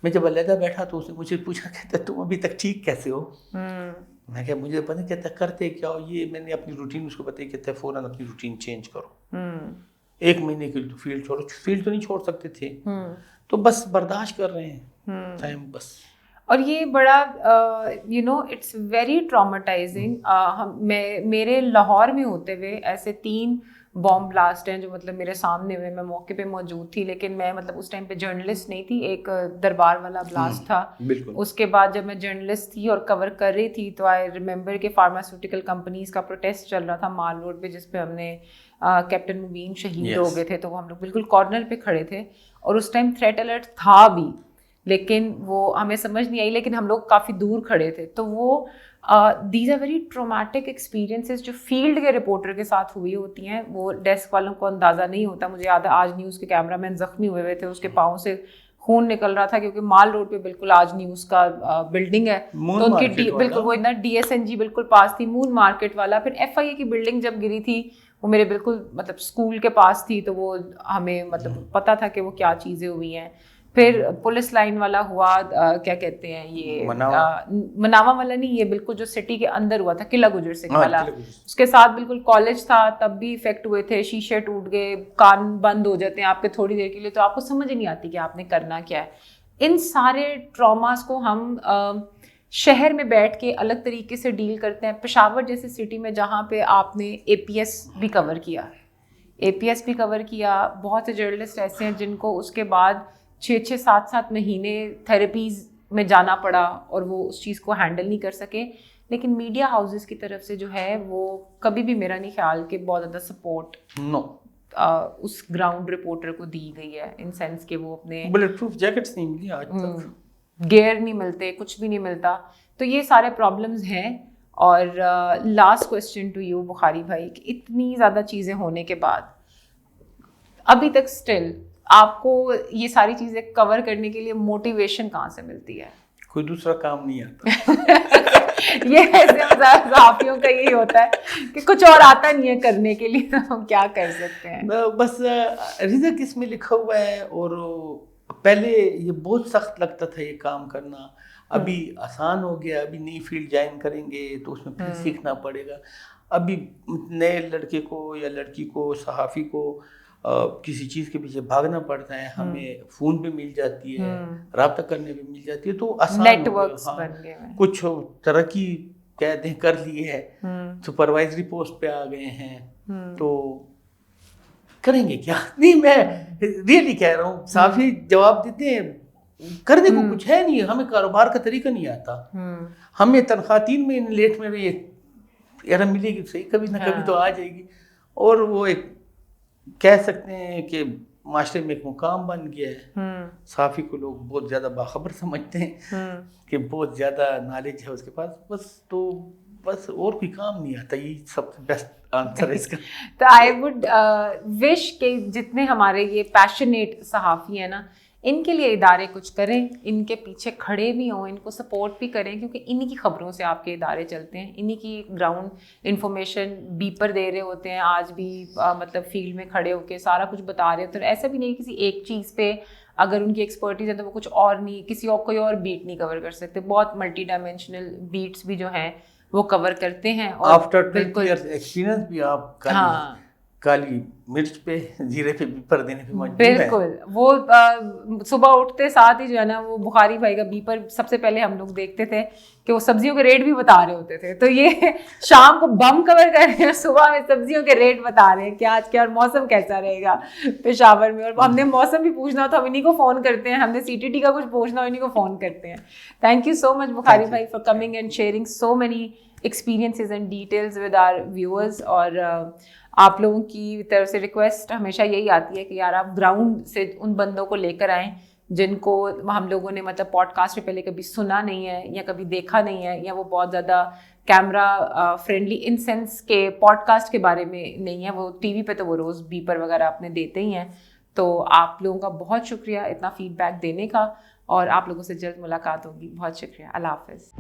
میں جب علیحدہ بیٹھا تو اس نے مجھے پوچھا کہتا تم ابھی تک ٹھیک کیسے ہو؟ میں کہا مجھے پتہ نہیں کہتا کرتے کیا ہو. یہ میں نے اپنی روٹین اس کو بتائی, کہتا ہے فوراً اپنی روٹین چینج کرو. 1 مہینے کے لیے تو فیلڈ چھوڑو. فیلڈ تو نہیں چھوڑ سکتے تھے, تو بس برداشت کر رہے ہیں ٹائم بس. اور یہ بڑا اٹس ویری ٹراماٹائزنگ. میرے لاہور میں ہوتے ہوئے ایسے 3 بام بلاسٹ ہیں جو مطلب میرے سامنے ہوئے. میں موقع پہ موجود تھی, لیکن میں مطلب اس ٹائم پہ جرنلسٹ نہیں تھی. ایک دربار والا بلاسٹ تھا. اس کے بعد جب میں جرنلسٹ تھی اور کور کر رہی تھی تو آئی ریمبر کہ فارماسیوٹیکل کمپنیز کا پروٹیسٹ چل رہا تھا مال روڈ پہ, جس پہ ہم نے کیپٹن مبین شہید ہو گئے تھے. تو ہم لوگ بالکل کارنر پہ کھڑے تھے اور اس ٹائم تھریٹ الرٹ تھا بھی, لیکن وہ ہمیں سمجھ نہیں آئی, لیکن ہم لوگ کافی دور کھڑے تھے. تو وہ these are very traumatic experiences جو فیلڈ کے رپورٹر کے ساتھ ہوئی ہوتی ہیں. وہ ڈیسک والوں کو اندازہ نہیں ہوتا. مجھے یاد ہے آج نیوز کے کیمرہ مین زخمی ہوئے تھے, اس کے پاؤں سے خون نکل رہا تھا کیونکہ مال روڈ پہ بالکل آج نیوز کا بلڈنگ ہے, تو ان کی بالکل وہ اتنا DSNG بالکل پاس تھی, مون مارکیٹ والا. پھر FIA کی بلڈنگ جب گری تھی وہ میرے بالکل مطلب اسکول کے پاس تھی, تو وہ ہمیں مطلب پتہ تھا کہ وہ کیا چیزیں ہوئی ہیں. پھر پولیس لائن والا ہوا, کیا کہتے ہیں یہ مناوا والا نہیں, یہ بالکل جو سٹی کے اندر ہوا تھا قلعہ گجر سنگھ والا, اس کے ساتھ بالکل کالج تھا, تب بھی افیکٹ ہوئے تھے. شیشے ٹوٹ گئے, کان بند ہو جاتے ہیں آپ کے تھوڑی دیر کے لیے, تو آپ کو سمجھ نہیں آتی کہ آپ نے کرنا کیا ہے. ان سارے ٹراماز کو ہم شہر میں بیٹھ کے الگ طریقے سے ڈیل کرتے ہیں. پشاور جیسے سٹی میں جہاں پہ آپ نے APS بھی کور کیا, بہت سے جرنلسٹ ایسے ہیں جن کو اس کے بعد 6-7 مہینے تھراپیز میں جانا پڑا اور وہ اس چیز کو ہینڈل نہیں کر سکے. لیکن میڈیا ہاؤسز کی طرف سے جو ہے وہ کبھی بھی میرا نہیں خیال کہ بہت زیادہ سپورٹ اس گراؤنڈ رپورٹر کو دی گئی ہے, ان سینس کہ وہ اپنے بلٹ پروف جیکٹس نہیں ملی آج تک, گیئر نہیں ملتے, کچھ بھی نہیں ملتا. تو یہ سارے پرابلمز ہیں. اور لاسٹ کوسچن ٹو یو بخاری بھائی, کہ اتنی زیادہ چیزیں ہونے کے بعد ابھی تک اسٹل آپ کو یہ ساری چیزیں کور کرنے کے لیے موٹیویشن کہاں سے ملتی ہے؟ کوئی دوسرا کام نہیں آتا. یہ ایسے صحافیوں کا یہی ہوتا ہے کہ کچھ اور آتا نہیں ہے کرنے کے لیے, تو ہم کیا کر سکتے ہیں؟ بس رزق اس میں لکھا ہوا ہے. اور پہلے یہ بہت سخت لگتا تھا یہ کام کرنا, ابھی آسان ہو گیا. ابھی نئی فیلڈ جوائن کریں گے تو اس میں پھر سیکھنا پڑے گا. ابھی نئے لڑکے کو یا لڑکی کو, صحافی کو کسی چیز کے پیچھے بھاگنا پڑتا ہے. ہمیں فون پہ مل جاتی ہے, رابطہ کرنے پہ مل جاتی ہے, تو آسان نیٹ ورکس بن گئے ہیں. کچھ ترقی کہتے ہیں کر لی ہے, سپروائزری پوسٹ پہ آ گئے ہیں, تو کریں گے کیا؟ نہیں, میں ریئلی کہہ رہا ہوں, صحافی جواب دیتے ہیں کرنے کو کچھ ہے نہیں. ہمیں کاروبار کا طریقہ نہیں آتا. ہمیں تنخواہ 3 مہینے لیٹ میں بھی یار ملے گی صحیح, کبھی نہ کبھی تو آ جائے گی. اور وہ ایک کہہ سکتے ہیں کہ معاشرے میں ایک مقام بن گیا ہے. صحافی کو لوگ بہت زیادہ باخبر سمجھتے ہیں کہ بہت زیادہ نالج ہے اس کے پاس, بس اور کوئی کام نہیں آتا. یہ سب سے بیسٹ آنسر ہے اس کا. تو آئی وڈ وش کہ جتنے ہمارے یہ پیشنیٹ صحافی ہیں نا, ان کے لیے ادارے کچھ کریں, ان کے پیچھے کھڑے بھی ہوں, ان کو سپورٹ بھی کریں, کیونکہ انہی کی خبروں سے آپ کے ادارے چلتے ہیں, انہی کی گراؤنڈ انفارمیشن بیپر دے رہے ہوتے ہیں, آج بھی مطلب فیلڈ میں کھڑے ہو کے سارا کچھ بتا رہے ہوتے ہیں. ایسا بھی نہیں کسی ایک چیز پہ اگر ان کی ایکسپرٹیز ہے تو وہ کچھ اور نہیں, کسی اور کوئی اور بیٹ نہیں کور کر سکتے. بہت ملٹی ڈائمینشنل بیٹس بھی جو ہیں وہ کور کرتے ہیں. اور آفٹر 20 ایئرس ایکسپیرینس بھی آپ کالی مرچ پہ زیرے پہ بیپر دینے پہ مجبور ہیں. بالکل. وہ صبح اٹھتے ساتھ ہی جو ہے نا وہ بخاری بھائی کا بیپر سب سے پہلے ہم لوگ دیکھتے تھے کہ وہ سبزیوں کے ریٹ بھی بتا رہے ہوتے تھے. تو یہ شام کو بم کور کر رہے ہیں, صبح میں سبزیوں کے ریٹ بتا رہے ہیں کہ آج کیا اور موسم کیسا رہے گا پشاور میں. اور ہم نے موسم بھی پوچھنا ہو تو ہم انہیں کو فون کرتے ہیں, ہم نے CTT کا کچھ پوچھنا ہو انہیں کو فون کرتے ہیں. تھینک یو سو مچ بخاری بھائی for coming and sharing so many experiences and details with our viewers. اور آپ لوگوں کی طرف سے ریکویسٹ ہمیشہ یہی آتی ہے کہ یار آپ گراؤنڈ سے ان بندوں کو لے کر آئیں جن کو ہم لوگوں نے مطلب پوڈ کاسٹ میں پہلے کبھی سنا نہیں ہے یا کبھی دیکھا نہیں ہے, یا وہ بہت زیادہ کیمرہ فرینڈلی ان سینس کے پوڈ کاسٹ کے بارے میں نہیں ہے. وہ ٹی وی پہ تو وہ روز بیپر وغیرہ اپنے دیتے ہی ہیں. تو آپ لوگوں کا بہت شکریہ اتنا فیڈ بیک دینے کا, اور آپ لوگوں سے جلد ملاقات ہوگی. بہت شکریہ. اللہ حافظ.